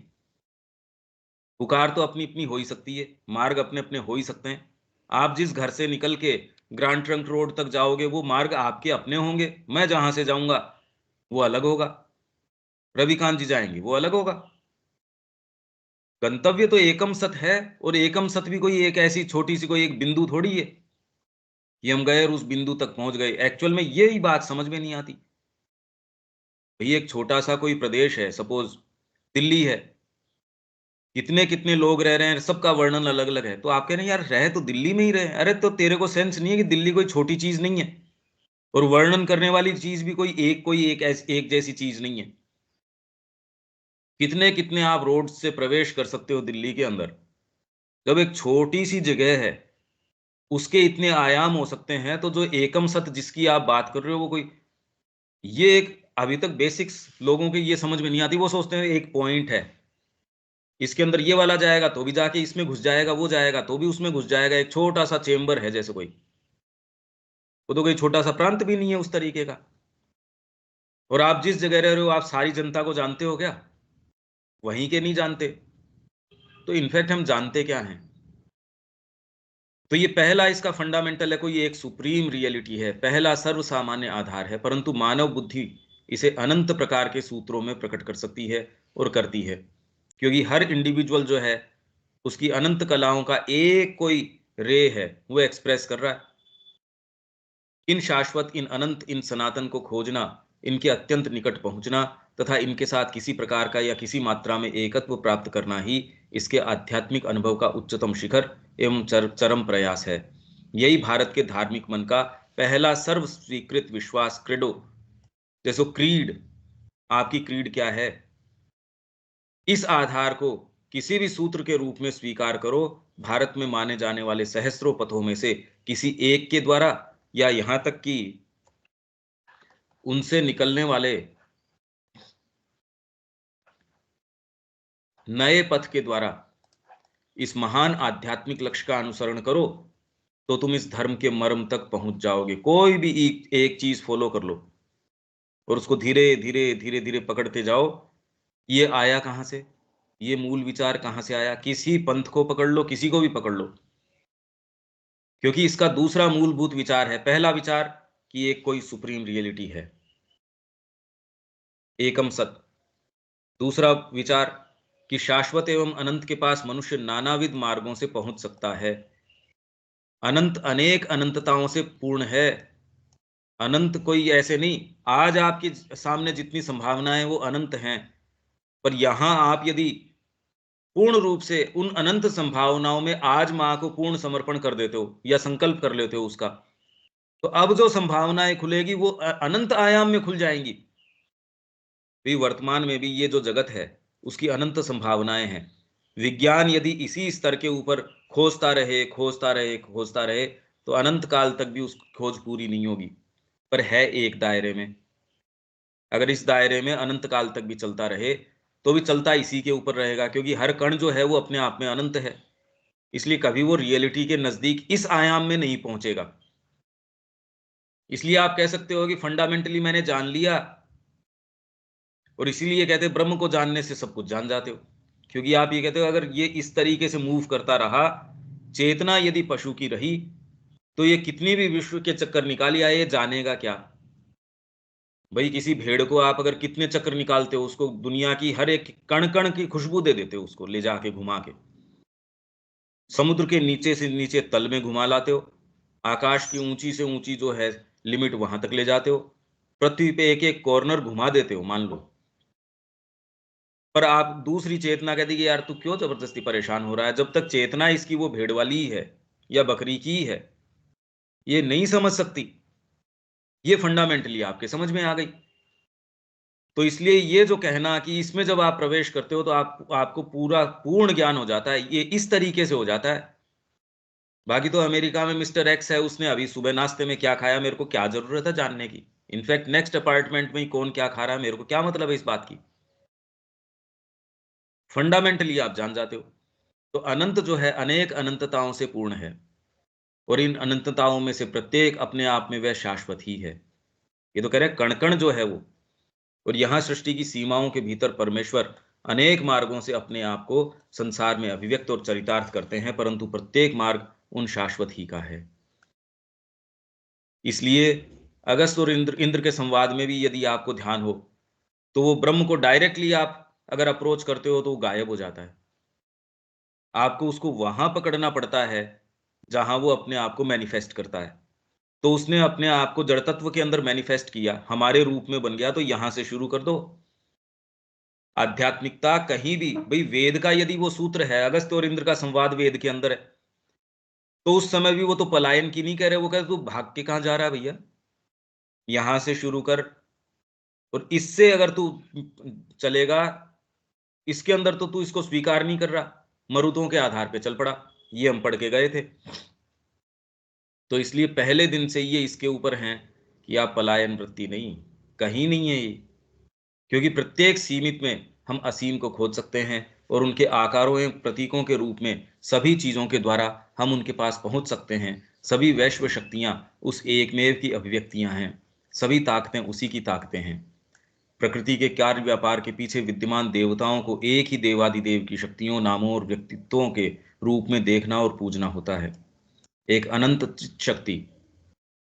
पुकार तो अपनी अपनी हो ही सकती है, मार्ग अपने अपने हो ही सकते हैं। आप जिस घर से निकल के ग्रांड ट्रंक रोड तक जाओगे वो मार्ग आपके अपने होंगे, मैं जहां से जाऊंगा वो अलग होगा, रविकांत जी जाएंगे वो अलग होगा। गंतव्य तो एकम सत है, और एकम सत भी कोई एक ऐसी छोटी सी कोई एक बिंदु थोड़ी है कि हम गए और उस बिंदु तक पहुंच गए। एक्चुअल में यही बात समझ में नहीं आती। भाई एक छोटा सा कोई प्रदेश है, सपोज दिल्ली है, कितने कितने लोग रह रहे हैं, सबका वर्णन अलग अलग है, तो आप कह रहे हैं यार रहे तो दिल्ली में ही रहे। अरे तो तेरे को सेंस नहीं है कि दिल्ली कोई छोटी चीज नहीं है, और वर्णन करने वाली चीज भी कोई एक जैसी चीज नहीं है। कितने कितने आप रोड से प्रवेश कर सकते हो दिल्ली के अंदर, जब एक छोटी सी जगह है उसके इतने आयाम हो सकते हैं। तो जो एकम सत जिसकी आप बात कर रहे हो वो कोई, ये एक अभी तक बेसिक्स लोगों के ये समझ में नहीं आती। वो सोचते हैं एक पॉइंट है, इसके अंदर ये वाला जाएगा तो भी जाके इसमें घुस जाएगा, वो जाएगा तो भी उसमें घुस जाएगा। एक छोटा सा चेंबर है जैसे कोई, वो तो कोई छोटा सा प्रांत भी नहीं है उस तरीके का। और आप जिस जगह रह रहे हो आप सारी जनता को जानते हो क्या? वहीं के नहीं जानते। तो इनफैक्ट हम जानते क्या हैं? तो ये पहला इसका फंडामेंटल है, कोई एक सुप्रीम रियलिटी है, पहला सर्वसामान्य आधार है, परंतु मानव बुद्धि इसे अनंत प्रकार के सूत्रों में प्रकट कर सकती है और करती है, क्योंकि हर इंडिविजुअल जो है उसकी अनंत कलाओं का एक कोई रे है, वो एक्सप्रेस कर रहा है। इन शाश्वत, इन अनंत, इन सनातन को खोजना, इनके अत्यंत निकट पहुंचना तथा इनके साथ किसी प्रकार का या किसी मात्रा में एकत्व प्राप्त करना ही इसके आध्यात्मिक अनुभव का उच्चतम शिखर एवं चरम प्रयास है। यही भारत के धार्मिक मन का पहला सर्व स्वीकृत विश्वास क्रेडो, जैसो क्रीड, आपकी क्रीड क्या है, इस आधार को किसी भी सूत्र के रूप में स्वीकार करो। भारत में माने जाने वाले सहस्त्रों पथों में से किसी एक के द्वारा, या यहां तक कि उनसे निकलने वाले नए पथ के द्वारा इस महान आध्यात्मिक लक्ष्य का अनुसरण करो, तो तुम इस धर्म के मर्म तक पहुंच जाओगे। कोई भी एक चीज फॉलो कर लो और उसको धीरे धीरे धीरे धीरे पकड़ते जाओ। ये आया कहां से, ये मूल विचार कहां से आया, किसी पंथ को पकड़ लो, किसी को भी पकड़ लो, क्योंकि इसका दूसरा मूलभूत विचार है। पहला विचार कि एक कोई सुप्रीम रियलिटी है, एकम सत। दूसरा विचार कि शाश्वत एवं अनंत के पास मनुष्य नानाविध मार्गों से पहुंच सकता है। अनंत अनेक अनंतताओं से पूर्ण है, अनंत कोई ऐसे नहीं। आज आपके सामने जितनी संभावनाएं वो अनंत हैं, पर यहां आप यदि पूर्ण रूप से उन अनंत संभावनाओं में आज मां को पूर्ण समर्पण कर देते हो या संकल्प कर लेते हो उसका, तो अब जो संभावनाएं खुलेगी वो अनंत आयाम में खुल जाएंगी। भी वर्तमान में भी ये जो जगत है उसकी अनंत संभावनाएं हैं। विज्ञान यदि इसी स्तर के ऊपर खोजता रहे खोजता रहे खोजता रहे तो अनंत काल तक भी उस खोज पूरी नहीं होगी, पर है एक दायरे में। अगर इस दायरे में अनंत काल तक भी चलता रहे तो भी चलता इसी के ऊपर रहेगा, क्योंकि हर कण जो है वो अपने आप में अनंत है। इसलिए कभी वो रियलिटी के नजदीक इस आयाम में नहीं पहुंचेगा। इसलिए आप कह सकते हो कि फंडामेंटली मैंने जान लिया, और इसीलिए कहते हैं ब्रह्म को जानने से सब कुछ जान जाते हो, क्योंकि आप ये कहते हो अगर ये इस तरीके से मूव करता रहा, चेतना यदि पशु की रही, तो ये कितनी भी विश्व के चक्कर निकाली आए, ये जानेगा क्या? भाई किसी भेड़ को आप अगर कितने चक्कर निकालते हो, उसको दुनिया की हर एक कण कण की खुशबू दे देते हो, उसको ले जाके घुमा के समुद्र के नीचे से नीचे तल में घुमा लाते हो, आकाश की ऊंची से ऊंची जो है लिमिट वहां तक ले जाते हो, पृथ्वी पे एक एक कॉर्नर घुमा देते हो मान लो। पर आप दूसरी चेतना कहती कि यार तू क्यों जबरदस्ती परेशान हो रहा है, जब तक चेतना इसकी वो भेड़ वाली ही है या बकरी की ही है, ये नहीं समझ सकती। ये फंडामेंटली आपके समझ में आ गई। तो इसलिए ये जो कहना कि इसमें जब आप प्रवेश करते हो तो आपको पूरा पूर्ण ज्ञान हो जाता है, ये इस तरीके से हो जाता है। बाकी तो अमेरिका में मिस्टर एक्स है, उसने अभी सुबह नाश्ते में क्या खाया, मेरे को क्या जरूरत है जानने की। इनफैक्ट नेक्स्ट अपार्टमेंट में ही कौन क्या खा रहा है, मेरे को क्या मतलब है इस बात की। फंडामेंटली आप जान जाते हो। तो अनंत जो है अनेक अनंतताओं से पूर्ण है, और इन अनंतताओं में से प्रत्येक अपने आप में वह शाश्वत ही है। ये तो कह रहे हैं कण कण जो है वो। और यहाँ सृष्टि की सीमाओं के भीतर परमेश्वर अनेक मार्गों से अपने आप को संसार में अभिव्यक्त और चरितार्थ करते हैं, परंतु प्रत्येक मार्ग उन शाश्वत ही का है। इसलिए अगस्त और इंद्र के संवाद में भी यदि आपको ध्यान हो तो वो ब्रह्म को डायरेक्टली आप अगर अप्रोच करते हो तो वो गायब हो जाता है। आपको उसको वहां पकड़ना पड़ता है जहां वो अपने आप को मैनिफेस्ट करता है। तो उसने अपने आप को जड़ तत्व के अंदर मैनिफेस्ट किया, हमारे रूप में बन गया, तो यहां से शुरू कर दो। आध्यात्मिकता कहीं भी, भाई वेद का यदि वो सूत्र है, अगस्त और इंद्र का संवाद वेद के अंदर है, तो उस समय भी वो तो पलायन की नहीं कह रहे, वो कह रहे तू भाग के कहां जा रहा है भैया, यहां से शुरू कर। और इससे अगर तू चलेगा, इसके अंदर तो तू इसको स्वीकार नहीं कर रहा, मरुदों के आधार पे चल पड़ा। ये हम पढ़ के गए थे। तो इसलिए पहले दिन से ये इसके ऊपर हैं कि आप पलायन वृत्ति नहीं, कहीं नहीं है ये। क्योंकि प्रत्येक सीमित में हम असीम को खोज सकते हैं और उनके आकारों एवं प्रतीकों के रूप में सभी चीजों के द्वारा हम उनके पास पहुंच सकते हैं। सभी वैश्व शक्तियां उस एकमेव की अभिव्यक्तियां हैं, सभी ताकतें उसी की ताकतें हैं। प्रकृति के कार्य व्यापार के पीछे विद्यमान देवताओं को एक ही देवादिदेव की शक्तियों, नामों और व्यक्तित्वों के रूप में देखना और पूजना होता है। एक अनंत शक्ति,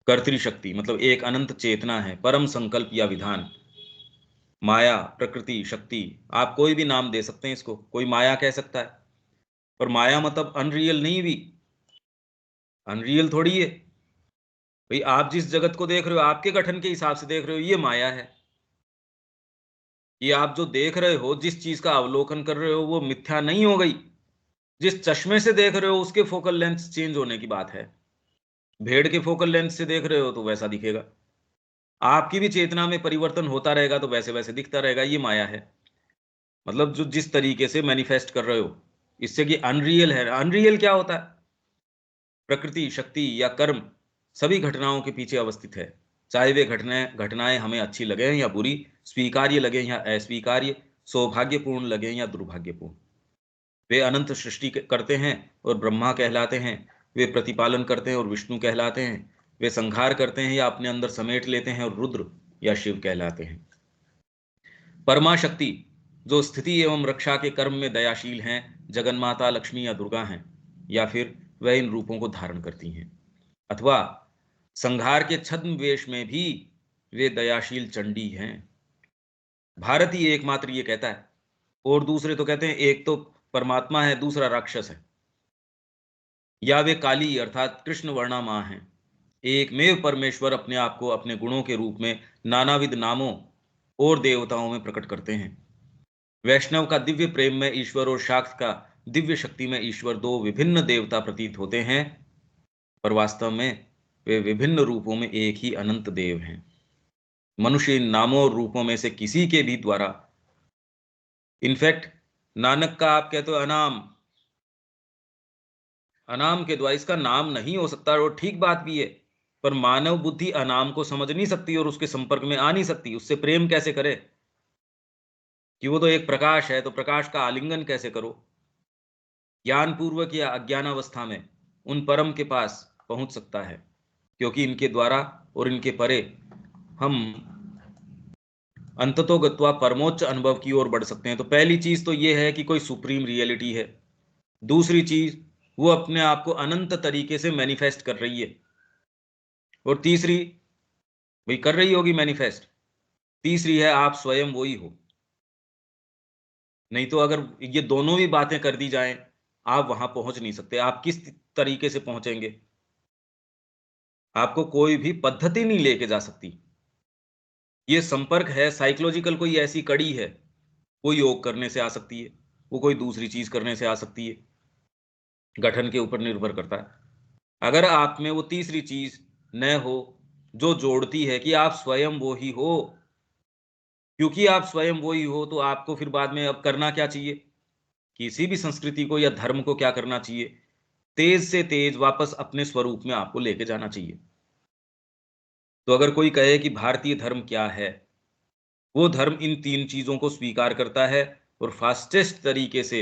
कर्तृशक्ति मतलब एक अनंत चेतना है, परम संकल्प या विधान। माया, प्रकृति, शक्ति, आप कोई भी नाम दे सकते हैं इसको, कोई माया कह सकता है, पर माया मतलब अनरियल नहीं भी, अनरियल थोड़ी है भाई। आप जिस जगत को देख रहे हो आपके गठन के हिसाब से देख रहे हो, ये माया है। ये आप जो देख रहे हो, जिस चीज का अवलोकन कर रहे हो, वो मिथ्या नहीं हो गई। जिस चश्मे से देख रहे हो उसके फोकल लेंथ चेंज होने की बात है। भेड़ के फोकल लेंथ से देख रहे हो तो वैसा दिखेगा, आपकी भी चेतना में परिवर्तन होता रहेगा तो वैसे वैसे दिखता रहेगा। ये माया है, मतलब जो जिस तरीके से मैनिफेस्ट कर रहे हो, इससे कि अनरियल है। अनरियल क्या होता है? प्रकृति, शक्ति या कर्म सभी घटनाओं के पीछे अवस्थित है, चाहे वे घटनाएं हमें अच्छी लगे या बुरी, स्वीकार्य लगे या अस्वीकार्य, सौभाग्यपूर्ण लगे या दुर्भाग्यपूर्ण। वे अनंत सृष्टि करते हैं और ब्रह्मा कहलाते हैं, वे प्रतिपालन करते हैं और विष्णु कहलाते हैं, वे संहार करते हैं या अपने अंदर समेट लेते हैं और रुद्र या शिव कहलाते हैं। परमा शक्ति जो स्थिति एवं रक्षा के कर्म में दयाशील हैं, जगन्माता लक्ष्मी या दुर्गा हैं, या फिर वह इन रूपों को धारण करती हैं, अथवा संहार के छद्म वेश में भी वे दयाशील चंडी हैं। भारत ही एकमात्र ये कहता है, और दूसरे तो कहते हैं एक तो परमात्मा है, दूसरा राक्षस है, या वे काली अर्थात कृष्ण वर्णा मां हैं। एकमेव परमेश्वर अपने आप को अपने गुणों के रूप में नानाविध नामों और देवताओं में प्रकट करते हैं। वैष्णव का दिव्य प्रेम में ईश्वर और शाक्त का दिव्य शक्ति में ईश्वर दो विभिन्न देवता प्रतीत होते हैं, पर वास्तव में वे विभिन्न रूपों में एक ही अनंत देव हैं। मनुष्य इन नामों और रूपों में से किसी के भी द्वारा, इनफैक्ट नानक का आप कहते हो अनाम, अनाम के द्वारा इसका नाम नहीं हो सकता, और ठीक बात भी है, पर मानव बुद्धि अनाम को समझ नहीं सकती और उसके संपर्क में आ नहीं सकती। उससे प्रेम कैसे करे कि वो तो एक प्रकाश है, तो प्रकाश का आलिंगन कैसे करो? ज्ञान पूर्वक या अज्ञानावस्था में उन परम के पास पहुंच सकता है, क्योंकि इनके द्वारा और इनके परे हम अंततो गत्वा परमोच्च अनुभव की ओर बढ़ सकते हैं। तो पहली चीज तो ये है कि कोई सुप्रीम रियलिटी है। दूसरी चीज, वो अपने आप को अनंत तरीके से मैनिफेस्ट कर रही है। और तीसरी, भाई कर रही होगी मैनिफेस्ट, तीसरी है आप स्वयं वो ही हो। नहीं तो अगर ये दोनों भी बातें कर दी जाएं, आप वहां पहुंच नहीं सकते। आप किस तरीके से पहुंचेंगे? आपको कोई भी पद्धति नहीं लेके जा सकती। ये संपर्क है साइकोलॉजिकल, कोई ऐसी कड़ी है, वो योग करने से आ सकती है, वो कोई दूसरी चीज करने से आ सकती है, गठन के ऊपर निर्भर करता है। अगर आप में वो तीसरी चीज न हो जो जोड़ती है कि आप स्वयं वो ही हो, क्योंकि आप स्वयं वो ही हो, तो आपको फिर बाद में अब करना क्या चाहिए? किसी भी संस्कृति को या धर्म को क्या करना चाहिए? तेज से तेज वापस अपने स्वरूप में आपको लेके जाना चाहिए। तो अगर कोई कहे कि भारतीय धर्म क्या है, वो धर्म इन तीन चीजों को स्वीकार करता है, और फास्टेस्ट तरीके से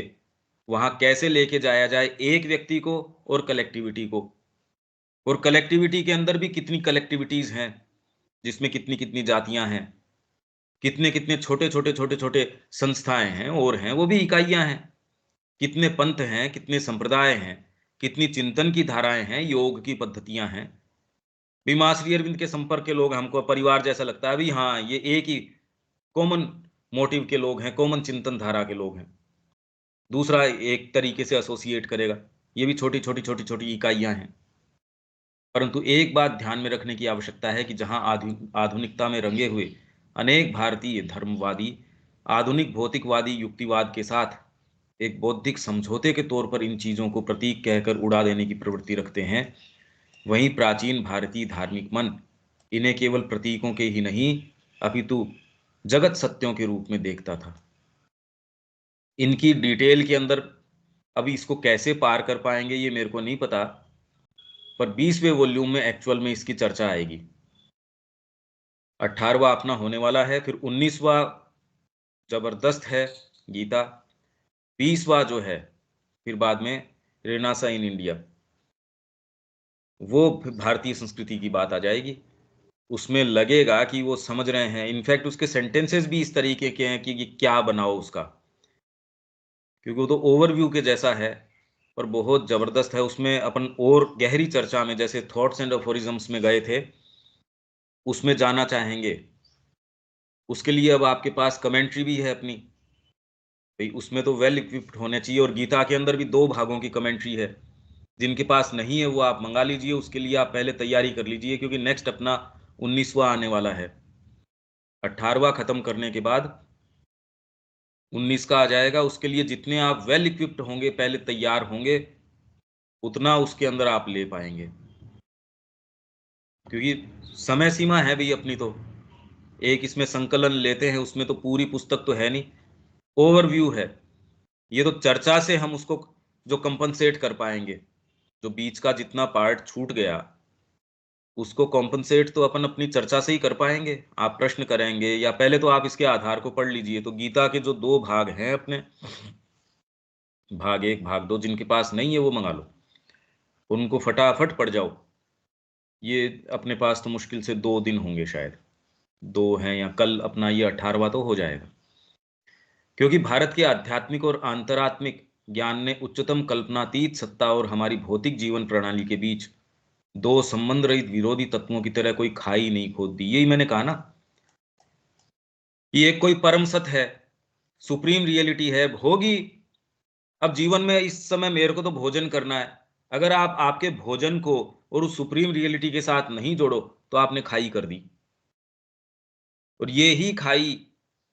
वहां कैसे लेके जाया जाए एक व्यक्ति को और कलेक्टिविटी को, और कलेक्टिविटी के अंदर भी कितनी कलेक्टिविटीज हैं, जिसमें कितनी कितनी जातियां हैं, कितने कितने छोटे छोटे छोटे छोटे संस्थाएं हैं और हैं, वो भी इकाइयां हैं, कितने पंथ हैं, कितने संप्रदाय हैं, कितनी चिंतन की धाराएं हैं, योग की पद्धतियां हैं। भीमा श्री अरविंद के संपर्क के लोग हमको परिवार जैसा लगता है, अभी हाँ ये एक ही कॉमन मोटिव के लोग हैं, कॉमन चिंतन धारा के लोग हैं। दूसरा एक तरीके से एसोसिएट करेगा, ये भी छोटी छोटी छोटी छोटी इकाइयां हैं। परंतु एक बात ध्यान में रखने की आवश्यकता है कि जहां आधुनिकता में रंगे हुए अनेक भारतीय धर्मवादी आधुनिक भौतिकवादी युक्तिवाद के साथ एक बौद्धिक समझौते के तौर पर इन चीजों को प्रतीक कहकर उड़ा देने की प्रवृत्ति रखते हैं, वहीं प्राचीन भारतीय धार्मिक मन इन्हें केवल प्रतीकों के ही नहीं अपितु जगत सत्यों के रूप में देखता था। इनकी डिटेल के अंदर अभी इसको कैसे पार कर पाएंगे ये मेरे को नहीं पता, पर 20वें वॉल्यूम में एक्चुअल में इसकी चर्चा आएगी। 18वां अपना होने वाला है, फिर 19वां जबरदस्त है गीता, 20वां जो है फिर बाद में रेनासा इन इंडिया, वो भारतीय संस्कृति की बात आ जाएगी। उसमें लगेगा कि वो समझ रहे हैं, इनफैक्ट उसके सेंटेंसेस भी इस तरीके के हैं कि क्या बनाओ उसका, क्योंकि वो तो ओवरव्यू के जैसा है पर बहुत जबरदस्त है। उसमें अपन और गहरी चर्चा में, जैसे थॉट्स एंड अफोरिज्म्स में गए थे, उसमें जाना चाहेंगे। उसके लिए अब आपके पास कमेंट्री भी है अपनी, भाई उसमें तो वेल इक्विप्ड होने चाहिए। और गीता के अंदर भी 2 भागों की कमेंट्री है, जिनके पास नहीं है वो आप मंगा लीजिए, उसके लिए आप पहले तैयारी कर लीजिए, क्योंकि नेक्स्ट अपना 19वां आने वाला है। 18वां खत्म करने के बाद 19 का आ जाएगा। उसके लिए जितने आप वेल इक्विप्ड होंगे, पहले तैयार होंगे, उतना उसके अंदर आप ले पाएंगे, क्योंकि समय सीमा है भाई अपनी। तो एक इसमें संकलन लेते हैं, उसमें तो पूरी पुस्तक तो है नहीं, ओवरव्यू है। ये तो चर्चा से हम उसको जो कंपनसेट कर पाएंगे, जो बीच का जितना पार्ट छूट गया उसको कॉम्पनसेट तो अपन अपनी चर्चा से ही कर पाएंगे। आप प्रश्न करेंगे या पहले तो आप इसके आधार को पढ़ लीजिए। तो गीता के जो 2 भाग हैं अपने, भाग 1 भाग 2, जिनके पास नहीं है वो मंगा लो, उनको फटाफट पढ़ जाओ। ये अपने पास तो मुश्किल से 2 दिन होंगे, शायद 2 हैं, या कल अपना ये 18वां तो हो जाएगा। क्योंकि भारत के आध्यात्मिक और अंतरात्मिक ज्ञान ने उच्चतम कल्पनातीत सत्ता और हमारी भौतिक जीवन प्रणाली के बीच 2 संबंध रहित विरोधी तत्वों की तरह कोई खाई नहीं खोद दी। यही मैंने कहा ना, ये कोई परम सत्य है, सुप्रीम रियलिटी है, होगी। अब जीवन में इस समय मेरे को तो भोजन करना है, अगर आप आपके भोजन को और उस सुप्रीम रियलिटी के साथ नहीं जोड़ो तो आपने खाई कर दी। और ये ही खाई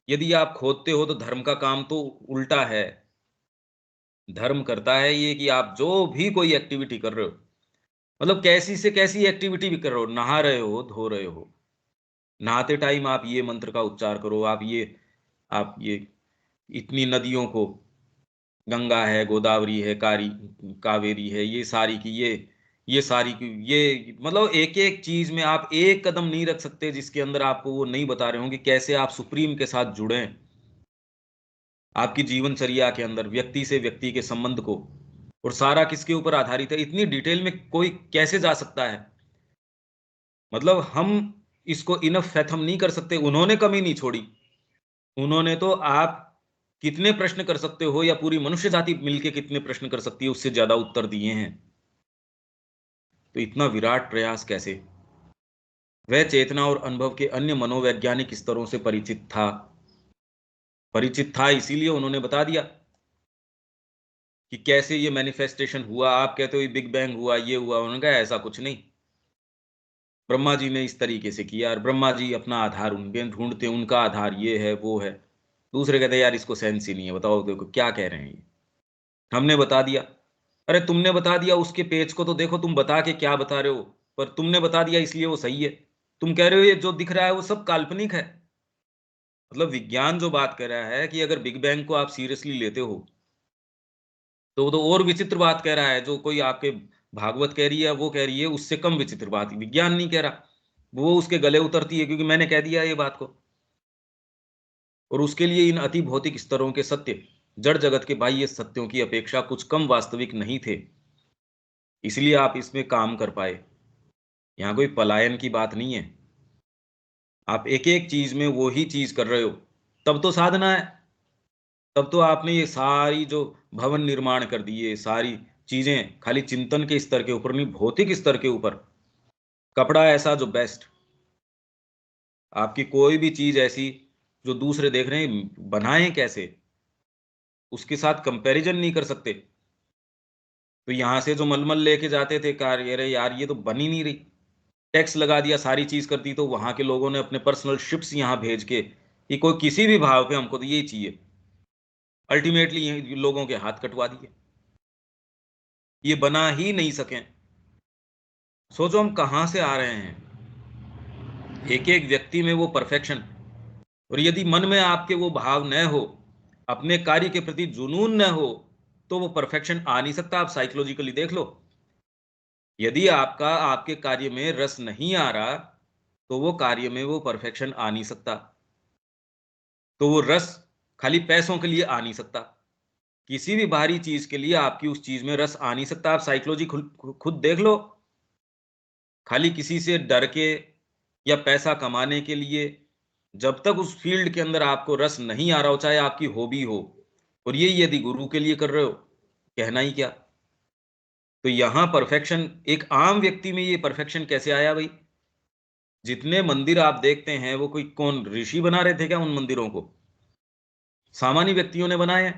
यदि आप खोदते हो तो धर्म का काम तो उल्टा है। धर्म करता है ये कि आप जो भी कोई एक्टिविटी कर रहे हो, मतलब कैसी से कैसी एक्टिविटी भी कर रहे हो, नहा रहे हो, धो रहे हो, नहाते टाइम आप ये मंत्र का उच्चार करो, आप ये इतनी नदियों को, गंगा है, गोदावरी है, कावेरी है, ये सारी की ये सारी की ये, मतलब एक एक चीज में आप एक कदम नहीं रख सकते जिसके अंदर आपको वो नहीं बता रहे हो कि कैसे आप सुप्रीम के साथ जुड़े। आपकी जीवनचर्या के अंदर व्यक्ति से व्यक्ति के संबंध को, और सारा किसके ऊपर आधारित है, इतनी डिटेल में कोई कैसे जा सकता है। मतलब हम इसको इनफ फैथम नहीं कर सकते। उन्होंने कमी नहीं छोड़ी, उन्होंने तो आप कितने प्रश्न कर सकते हो या पूरी मनुष्य जाति मिलके कितने प्रश्न कर सकती है उससे ज्यादा उत्तर दिए हैं। तो इतना विराट प्रयास कैसे। वह चेतना और अनुभव के अन्य मनोवैज्ञानिक स्तरों से परिचित था, इसीलिए उन्होंने बता दिया कि कैसे ये मैनिफेस्टेशन हुआ। आप कहते हो ये बिग बैंग हुआ, ये हुआ, उन्होंने कहा ऐसा कुछ नहीं, ब्रह्मा जी ने इस तरीके से किया, और ब्रह्मा जी अपना आधार उनके ढूंढते, उनका आधार ये है वो है। दूसरे कहते यार इसको सेंस ही नहीं है, बताओ देखो क्या कह रहे हैं ये। हमने बता दिया, अरे तुमने बता दिया, उसके पेज को तो देखो, तुम बता के क्या बता रहे हो, पर तुमने बता दिया इसलिए वो सही है। तुम कह रहे हो ये जो दिख रहा है वो सब काल्पनिक है। मतलब विज्ञान जो बात कर रहा है कि अगर बिग बैंग को आप सीरियसली लेते हो तो वो तो और विचित्र बात कह रहा है। जो कोई आपके भागवत कह रही है, वो कह रही है उससे कम विचित्र बात विज्ञान नहीं कह रहा, वो उसके गले उतरती है क्योंकि मैंने कह दिया ये बात को। और उसके लिए इन अति भौतिक स्तरों के सत्य जड़ जगत के बाह्य सत्यों की अपेक्षा कुछ कम वास्तविक नहीं थे, इसलिए आप इसमें काम कर पाए। यहाँ कोई पलायन की बात नहीं है, आप एक एक चीज में वो ही चीज कर रहे हो, तब तो साधना है। तब तो आपने ये सारी जो भवन निर्माण कर दिए, सारी चीजें खाली चिंतन के स्तर के ऊपर नहीं, भौतिक स्तर के ऊपर। कपड़ा ऐसा जो बेस्ट, आपकी कोई भी चीज ऐसी जो दूसरे देख रहे हैं बनाए कैसे, उसके साथ कंपैरिजन नहीं कर सकते। तो यहां से जो मलमल लेके जाते थे कार, ये रे यार ये तो बन ही नहीं रही, टैक्स लगा दिया, सारी चीज कर दी, तो वहां के लोगों ने अपने पर्सनल शिप्स यहां भेज के कि कोई किसी भी भाव पे हमको तो यही चाहिए, अल्टीमेटली लोगों के हाथ कटवा दिए, ये बना ही नहीं सके। सोचो हम कहां से आ रहे हैं, एक एक व्यक्ति में वो परफेक्शन। और यदि मन में आपके वो भाव न हो, अपने कार्य के प्रति जुनून न हो, तो वो परफेक्शन आ नहीं सकता। आप साइकोलॉजिकली देख लो, यदि आपका आपके कार्य में रस नहीं आ रहा, तो वो कार्य में वो परफेक्शन आ नहीं सकता। तो वो रस खाली पैसों के लिए आ नहीं सकता, किसी भी बाहरी चीज के लिए आपकी उस चीज में रस आ नहीं सकता। आप साइकोलॉजी खुद देख लो, खाली किसी से डर के या पैसा कमाने के लिए, जब तक उस फील्ड के अंदर आपको रस नहीं आ रहा हो, चाहे आपकी हॉबी हो, और ये यदि गुरु के लिए कर रहे हो, कहना ही क्या। तो यहां परफेक्शन, एक आम व्यक्ति में ये परफेक्शन कैसे आया भाई? जितने मंदिर आप देखते हैं, वो कोई कौन ऋषि बना रहे थे क्या उन मंदिरों को? सामान्य व्यक्तियों ने बनाए हैं।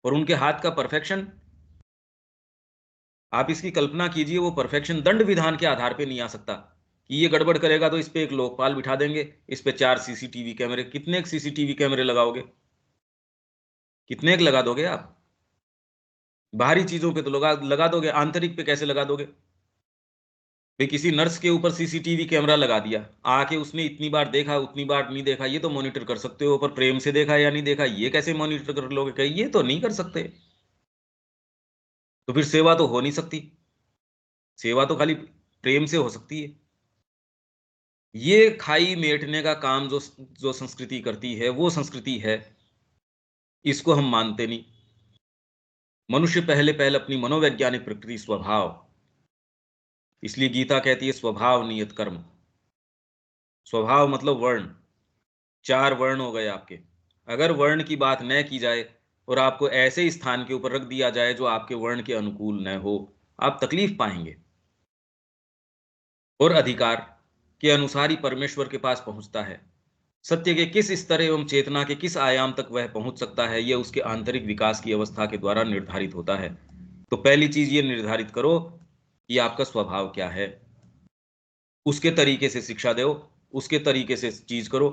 और उनके हाथ का परफेक्शन, आप इसकी कल्पना कीजिए, वो परफेक्शन दंड विधान के आधार पे नहीं आ सकता कि ये गड़बड़ करेगा तो इस पे एक लोकपाल बिठा देंगे, इस पे 4 सीसीटीवी कैमरे। कितने सीसीटीवी कैमरे लगाओगे? कितने एक लगा दोगे आप? बाहरी चीजों पे तो लगा लगा दोगे, आंतरिक पे कैसे लगा दोगे भाई? किसी नर्स के ऊपर सीसीटीवी कैमरा लगा दिया, आके उसने इतनी बार देखा, उतनी बार नहीं देखा, ये तो मॉनिटर कर सकते हो, पर प्रेम से देखा या नहीं देखा, ये कैसे मॉनिटर कर लोगे? कहीं ये तो नहीं कर सकते। तो फिर सेवा तो हो नहीं सकती, सेवा तो खाली प्रेम से हो सकती है। ये खाई मेटने का काम जो जो संस्कृति करती है, वो संस्कृति है, इसको हम मानते नहीं। मनुष्य पहले पहले अपनी मनोवैज्ञानिक प्रकृति, स्वभाव, इसलिए गीता कहती है स्वभाव नियत कर्म। स्वभाव मतलब वर्ण, 4 वर्ण हो गए आपके। अगर वर्ण की बात न की जाए और आपको ऐसे स्थान के ऊपर रख दिया जाए जो आपके वर्ण के अनुकूल न हो, आप तकलीफ पाएंगे। और अधिकार के अनुसार ही परमेश्वर के पास पहुंचता है। सत्य के किस स्तर एवं चेतना के किस आयाम तक वह पहुंच सकता है, यह उसके आंतरिक विकास की अवस्था के द्वारा निर्धारित होता है। तो पहली चीज ये निर्धारित करो कि आपका स्वभाव क्या है, उसके तरीके से शिक्षा दो, उसके तरीके से चीज करो।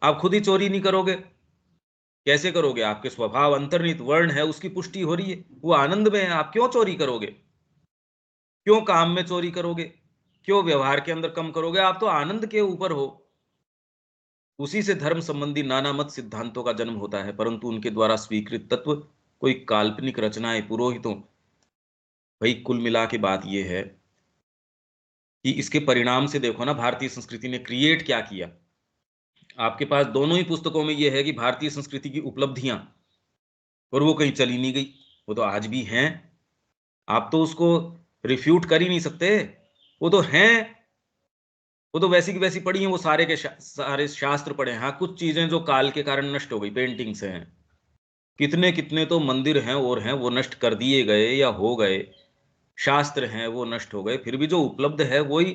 आप खुद ही चोरी नहीं करोगे, कैसे करोगे? आपके स्वभाव अंतर्निहित वर्ण है, उसकी पुष्टि हो रही है, वो आनंद में है, आप क्यों चोरी करोगे? क्यों काम में चोरी करोगे? क्यों व्यवहार के अंदर कम करोगे? आप तो आनंद के ऊपर हो। उसी से धर्म संबंधी नाना मत सिद्धांतों का जन्म होता है, परंतु उनके द्वारा स्वीकृत तत्व कोई काल्पनिक रचनाएं पुरोहितों। भाई कुल मिला के बात यह है कि इसके परिणाम से देखो ना, भारतीय संस्कृति ने क्रिएट क्या किया। आपके पास दोनों ही पुस्तकों में यह है कि भारतीय संस्कृति की उपलब्धियां, और वो कहीं चली नहीं गई, वो तो आज भी हैं। आप तो उसको रिफ्यूट कर ही नहीं सकते, वो तो हैं। वो तो वैसी की वैसी पड़ी हैं, वो सारे के सारे शास्त्र पढ़े हैं। हाँ, कुछ चीजें जो काल के कारण नष्ट हो गई, पेंटिंग्स हैं, कितने कितने तो मंदिर हैं और हैं, वो नष्ट कर दिए गए या हो गए। शास्त्र हैं वो नष्ट हो गए, फिर भी जो उपलब्ध है वही,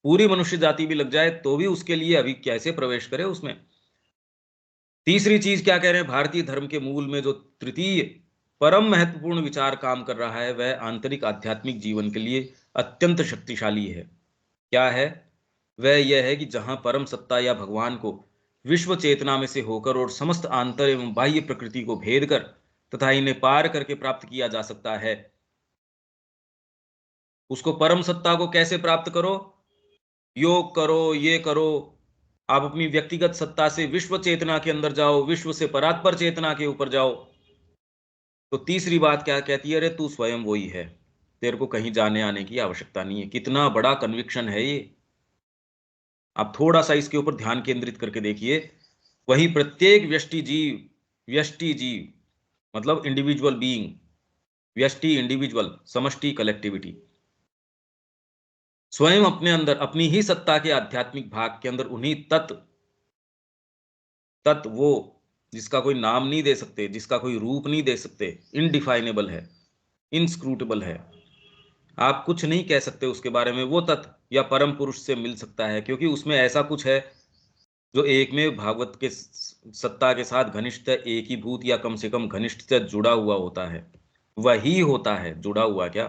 पूरी मनुष्य जाति भी लग जाए तो भी उसके लिए अभी कैसे प्रवेश करे उसमें। तीसरी चीज क्या कह रहे हैं? भारतीय धर्म के मूल में जो तृतीय परम महत्वपूर्ण विचार काम कर रहा है, वह आंतरिक आध्यात्मिक जीवन के लिए अत्यंत शक्तिशाली है। क्या है वह? यह है कि जहां परम सत्ता या भगवान को विश्व चेतना में से होकर और समस्त आंतर एवं बाह्य प्रकृति को भेद कर तथा इन्हें पार करके प्राप्त किया जा सकता है। उसको परम सत्ता को कैसे प्राप्त करो? योग करो, ये करो। आप अपनी व्यक्तिगत सत्ता से विश्व चेतना के अंदर जाओ, विश्व से परात्पर चेतना के ऊपर जाओ। तो तीसरी बात क्या कहती है? अरे तू स्वयं वही है, तेरे को कहीं जाने आने की आवश्यकता नहीं है। कितना बड़ा कन्विक्शन है ये! आप थोड़ा सा इसके ऊपर ध्यान केंद्रित करके देखिए। वही प्रत्येक व्यष्टि जीव मतलब इंडिविजुअल बीइंग, व्यष्टि इंडिविजुअल, समष्टि कलेक्टिविटी, स्वयं अपने अंदर अपनी ही सत्ता के आध्यात्मिक भाग के अंदर उन्हीं तत्व तत्व, वो जिसका कोई नाम नहीं दे सकते, जिसका कोई रूप नहीं दे सकते, इनडिफाइनेबल है, इनस्क्रूटेबल है, आप कुछ नहीं कह सकते उसके बारे में, वो तत्व या परम पुरुष से मिल सकता है, क्योंकि उसमें ऐसा कुछ है जो एक में भागवत के सत्ता के साथ घनिष्ठ एक ही भूत या कम से कम घनिष्ठ से जुड़ा हुआ होता है, वही होता है जुड़ा हुआ क्या,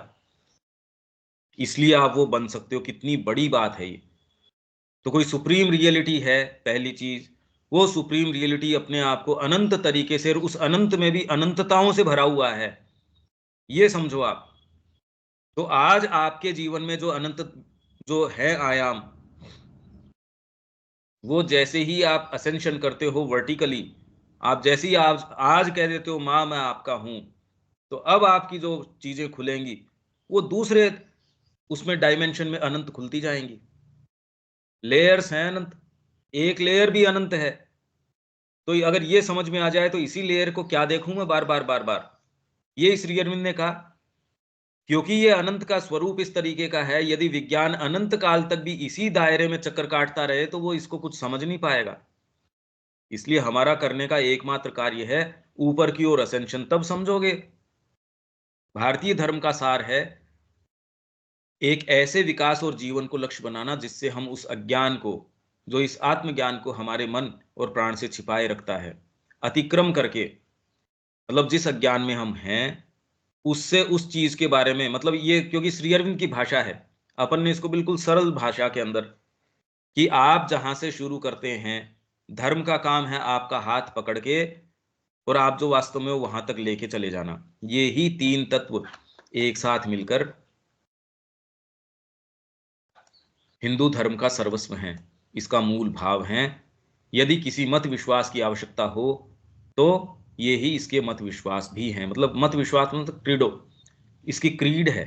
इसलिए आप वो बन सकते हो। कितनी बड़ी बात है ये। तो कोई सुप्रीम रियलिटी है, पहली चीज, वो सुप्रीम रियलिटी अपने आप को अनंत तरीके से, और उस अनंत में भी अनंतताओं से भरा हुआ है, ये समझो आप। तो आज आपके जीवन में जो अनंत जो है आयाम, वो जैसे ही आप असेंशन करते हो वर्टिकली, आप जैसे ही आज कह देते हो माँ मैं आपका हूं, तो अब आपकी जो चीजें खुलेंगी वो दूसरे उसमें डायमेंशन में अनंत खुलती जाएंगी। लेयर्स हैं अनंत, एक लेयर भी अनंत है। तो अगर ये समझ में आ जाए तो इसी लेयर को क्या देखूं मैं बार बार बार बार, ये श्री अरविंद ने कहा, क्योंकि ये अनंत का स्वरूप इस तरीके का है, यदि विज्ञान अनंत काल तक भी इसी दायरे में चक्कर काटता रहे तो वो इसको कुछ समझ नहीं पाएगा। इसलिए हमारा करने का एकमात्र कार्य है ऊपर की ओर असेंशन, तब समझोगे। भारतीय धर्म का सार है एक ऐसे विकास और जीवन को लक्ष्य बनाना जिससे हम उस अज्ञान को, जो इस आत्मज्ञान को हमारे मन और प्राण से छिपाए रखता है, अतिक्रम करके, मतलब जिस अज्ञान में हम हैं उससे उस चीज के बारे में, मतलब ये क्योंकि श्री अरविंद की भाषा है, अपन ने इसको बिल्कुल सरल भाषा के अंदर, कि आप जहां से शुरू करते हैं, धर्म का काम है आपका हाथ पकड़ के और आप जो वास्तव में हो वहां तक लेके चले जाना। ये ही तीन तत्व एक साथ मिलकर हिंदू धर्म का सर्वस्व है, इसका मूल भाव है। यदि किसी मत विश्वास की आवश्यकता हो तो ये ही इसके मत विश्वास भी हैं, मतलब मत विश्वास मतलब क्रीडो, इसकी क्रीड है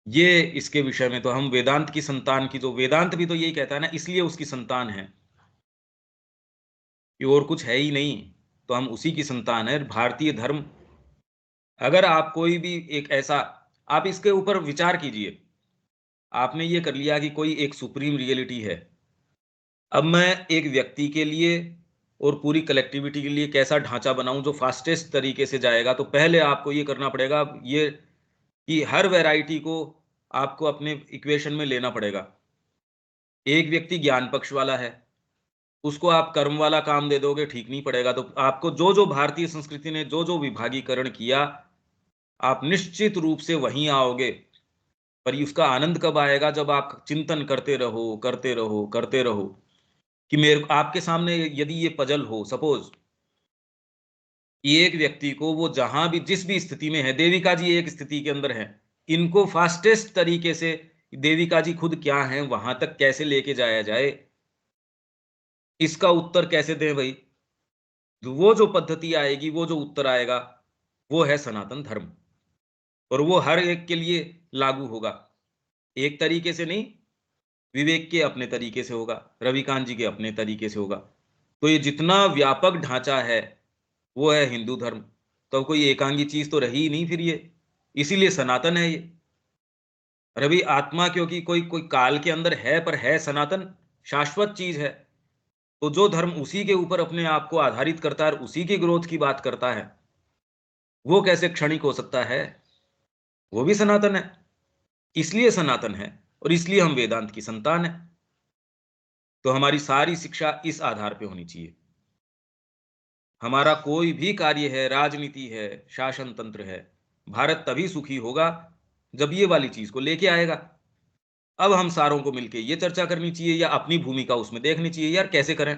ये। इसके विषय में तो हम वेदांत की संतान की, जो वेदांत भी तो यही कहता है ना, इसलिए उसकी संतान है, कि और कुछ है ही नहीं, तो हम उसी की संतान है। भारतीय धर्म, अगर आप कोई भी एक ऐसा, आप इसके ऊपर विचार कीजिए, आपने ये कर लिया कि कोई एक सुप्रीम रियलिटी है, अब मैं एक व्यक्ति के लिए और पूरी कलेक्टिविटी के लिए कैसा ढांचा बनाऊं जो फास्टेस्ट तरीके से जाएगा, तो पहले आपको ये करना पड़ेगा ये कि हर वैरायटी को आपको अपने इक्वेशन में लेना पड़ेगा। एक व्यक्ति ज्ञान पक्ष वाला है, उसको आप कर्म वाला काम दे दोगे ठीक नहीं पड़ेगा, तो आपको जो जो भारतीय संस्कृति ने जो जो विभागीकरण किया, आप निश्चित रूप से वहीं आओगे। पर उसका आनंद कब आएगा, जब आप चिंतन करते रहो करते रहो करते रहो, कि मेरे आपके सामने यदि ये पजल हो, सपोज एक व्यक्ति को वो जहां भी जिस भी स्थिति में है, देविका जी एक स्थिति के अंदर है, इनको फास्टेस्ट तरीके से देविका जी खुद क्या है वहां तक कैसे लेके जाया जाए, इसका उत्तर कैसे दें भाई। तो वो जो पद्धति आएगी, वो जो उत्तर आएगा, वो है सनातन धर्म, और वो हर एक के लिए लागू होगा, एक तरीके से नहीं, विवेक के अपने तरीके से होगा, रविकांत जी के अपने तरीके से होगा। तो ये जितना व्यापक ढांचा है वो है हिंदू धर्म। तो कोई एकांगी चीज तो रही ही नहीं फिर ये, इसीलिए सनातन है ये। रवि आत्मा क्योंकि कोई कोई काल के अंदर है, पर है सनातन, शाश्वत चीज है। तो जो धर्म उसी के ऊपर अपने आप को आधारित करता है और उसी की ग्रोथ की बात करता है, वो कैसे क्षणिक हो सकता है, वो भी सनातन है। इसलिए सनातन है और इसलिए हम वेदांत की संतान है। तो हमारी सारी शिक्षा इस आधार पे होनी चाहिए। हमारा कोई भी कार्य है, राजनीति है, शासन तंत्र है, भारत तभी सुखी होगा जब ये वाली चीज को लेके आएगा। अब हम सारों को मिलके ये चर्चा करनी चाहिए या अपनी भूमिका उसमें देखनी चाहिए, यार कैसे करें।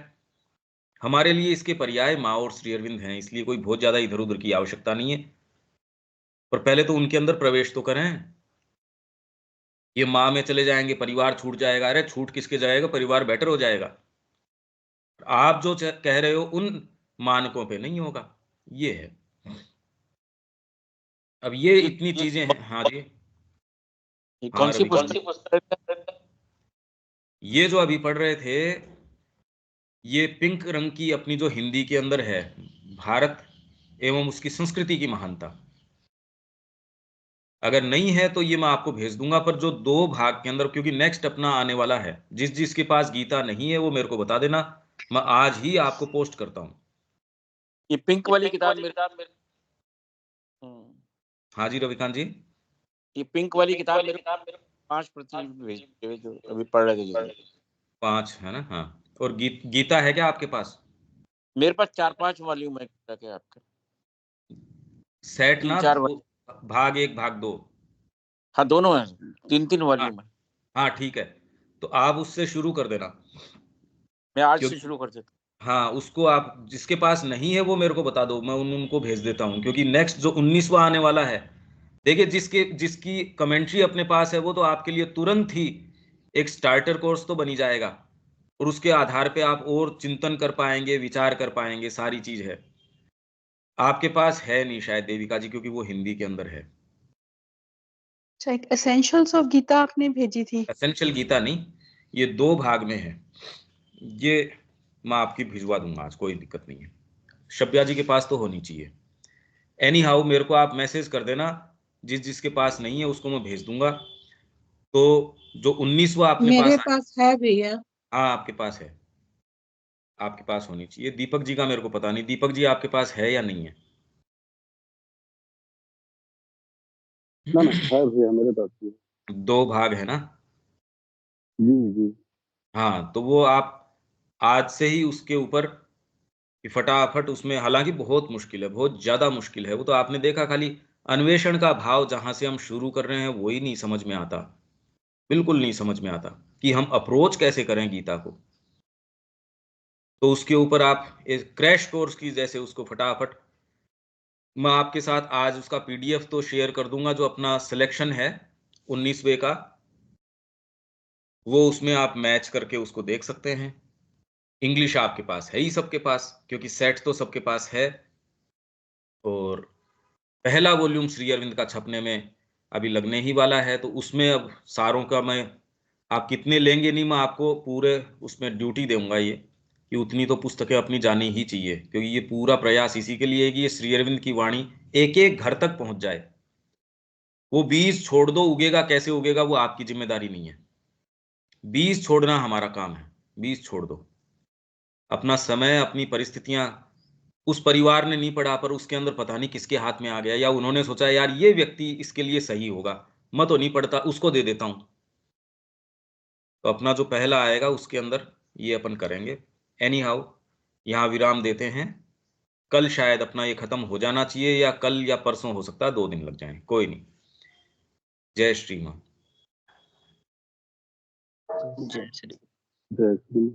हमारे लिए इसके पर्याय माँ और श्री अरविंद हैं, इसलिए कोई बहुत ज्यादा इधर उधर की आवश्यकता नहीं है। पर पहले तो उनके अंदर प्रवेश तो करें। ये माँ में चले जाएंगे परिवार छूट जाएगा, अरे छूट किसके जाएगा, परिवार बेटर हो जाएगा। आप जो कह रहे हो उन मानकों पे नहीं होगा, ये है। अब ये इतनी चीजें हैं। हाँ जी, हाँ कौन सी रवि, पुस्तक? ये जो अभी पढ़ रहे थे, ये पिंक रंग की अपनी जो हिंदी के अंदर है, भारत एवं उसकी संस्कृति की महानता। अगर नहीं है तो ये मैं आपको भेज दूंगा, पर जो 2 भाग के अंदर, क्योंकि नेक्स्ट अपना आने वाला है, जिस जिसके पास गीता नहीं है वो मेरे को बता देना, मैं आज ही आपको पोस्ट करता हूँ। ये पिंक वाली किताब मेरे हाँ जी रविकांत जी, ये पिंक वाली किताब मेरे 5 प्रति भेज जो अभी पढ़ रहे थे जो 5 है ना? हाँ। और गीता है क्या आपके पास? मेरे पास 4-5 वॉल्यूम है गीता के आपके। सेट ना 3-4 भाग 1 भाग 2। हाँ दोनों हैं, 3-3 हाँ वॉल्यूम है। हाँ ठीक है, तो आप उससे शुरू कर देना। मैं आज से क्योंकि शुरू कर देता हाँ, उसको आप जिसके पास नहीं है वो मेरे को बता दो, मैं उनको भेज देता हूँ। क्योंकि नेक्स्ट जो 19वां आने वाला है, देखिए जिसकी कमेंट्री अपने पास है वो तो आपके लिए तुरंत ही एक स्टार्टर कोर्स तो बनी जाएगा, और उसके आधार पे आप और चिंतन कर पाएंगे, विचार कर पाएंगे, सारी चीज है। आपके पास है नहीं शायद देविका जी, क्योंकि वो हिंदी के अंदर है। अच्छा, एक एसेंशियल्स ऑफ गीता आपने भेजी थी। एसेंशियल गीता नहीं, ये 2 भाग में है। ये मैं आपकी भिजवा दूंगा आज, कोई दिक्कत नहीं है। शब्या जी के पास तो होनी चाहिए। एनी हाउ मेरे को आप मैसेज कर देना, जिसके पास नहीं है उसको मैं भेज दूंगा। तो जो 19वां अपने मेरे पास, पास है भैया। हाँ आपके पास है, आपके पास होनी चाहिए। दीपक जी का मेरे को पता नहीं, दीपक जी आपके पास है या नहीं है? ना है भैया, मेरे पास भी है। 2 भाग है ना? जी जी। हाँ, तो वो आप आज से ही उसके ऊपर कि फटाफट उसमें, हालांकि बहुत मुश्किल है, बहुत ज्यादा मुश्किल है वो तो आपने देखा। खाली अन्वेषण का भाव जहां से हम शुरू कर रहे हैं वही नहीं समझ में आता, बिल्कुल नहीं समझ में आता कि हम अप्रोच कैसे करें गीता को। तो उसके ऊपर आप एक क्रैश कोर्स की जैसे उसको फटाफट, मैं आपके साथ आज उसका पीडीएफ तो शेयर कर दूंगा, जो अपना सिलेक्शन है 19वें का, वो उसमें आप मैच करके उसको देख सकते हैं। इंग्लिश आपके पास है ही सबके पास, क्योंकि सेट तो सबके पास है। और पहला वॉल्यूम श्री अरविंद का छपने में अभी लगने ही वाला है, तो उसमें अब सारों का मैं, आप कितने लेंगे नहीं, मैं आपको पूरे उसमें ड्यूटी दूंगा ये, कि उतनी तो पुस्तकें अपनी जानी ही चाहिए। क्योंकि ये पूरा प्रयास इसी के लिए है कि ये श्री अरविंद की वाणी एक एक घर तक पहुंच जाए। वो बीज छोड़ दो, उगेगा कैसे उगेगा वो आपकी जिम्मेदारी नहीं है, बीज छोड़ना हमारा काम है। बीज छोड़ दो, अपना समय, अपनी परिस्थितियां, उस परिवार ने नहीं पढ़ा पर उसके अंदर पता नहीं किसके हाथ में आ गया, या उन्होंने सोचा यार ये व्यक्ति इसके लिए सही होगा, मैं तो नहीं पढ़ता, उसको दे देता हूं। तो अपना जो पहला आएगा उसके अंदर ये अपन करेंगे। एनी हाउ यहां विराम देते हैं। कल शायद अपना ये खत्म हो जाना चाहिए, या कल या परसों, हो सकता है 2 दिन लग जाएं, कोई नहीं। जय श्री मां। जय श्री जय श्री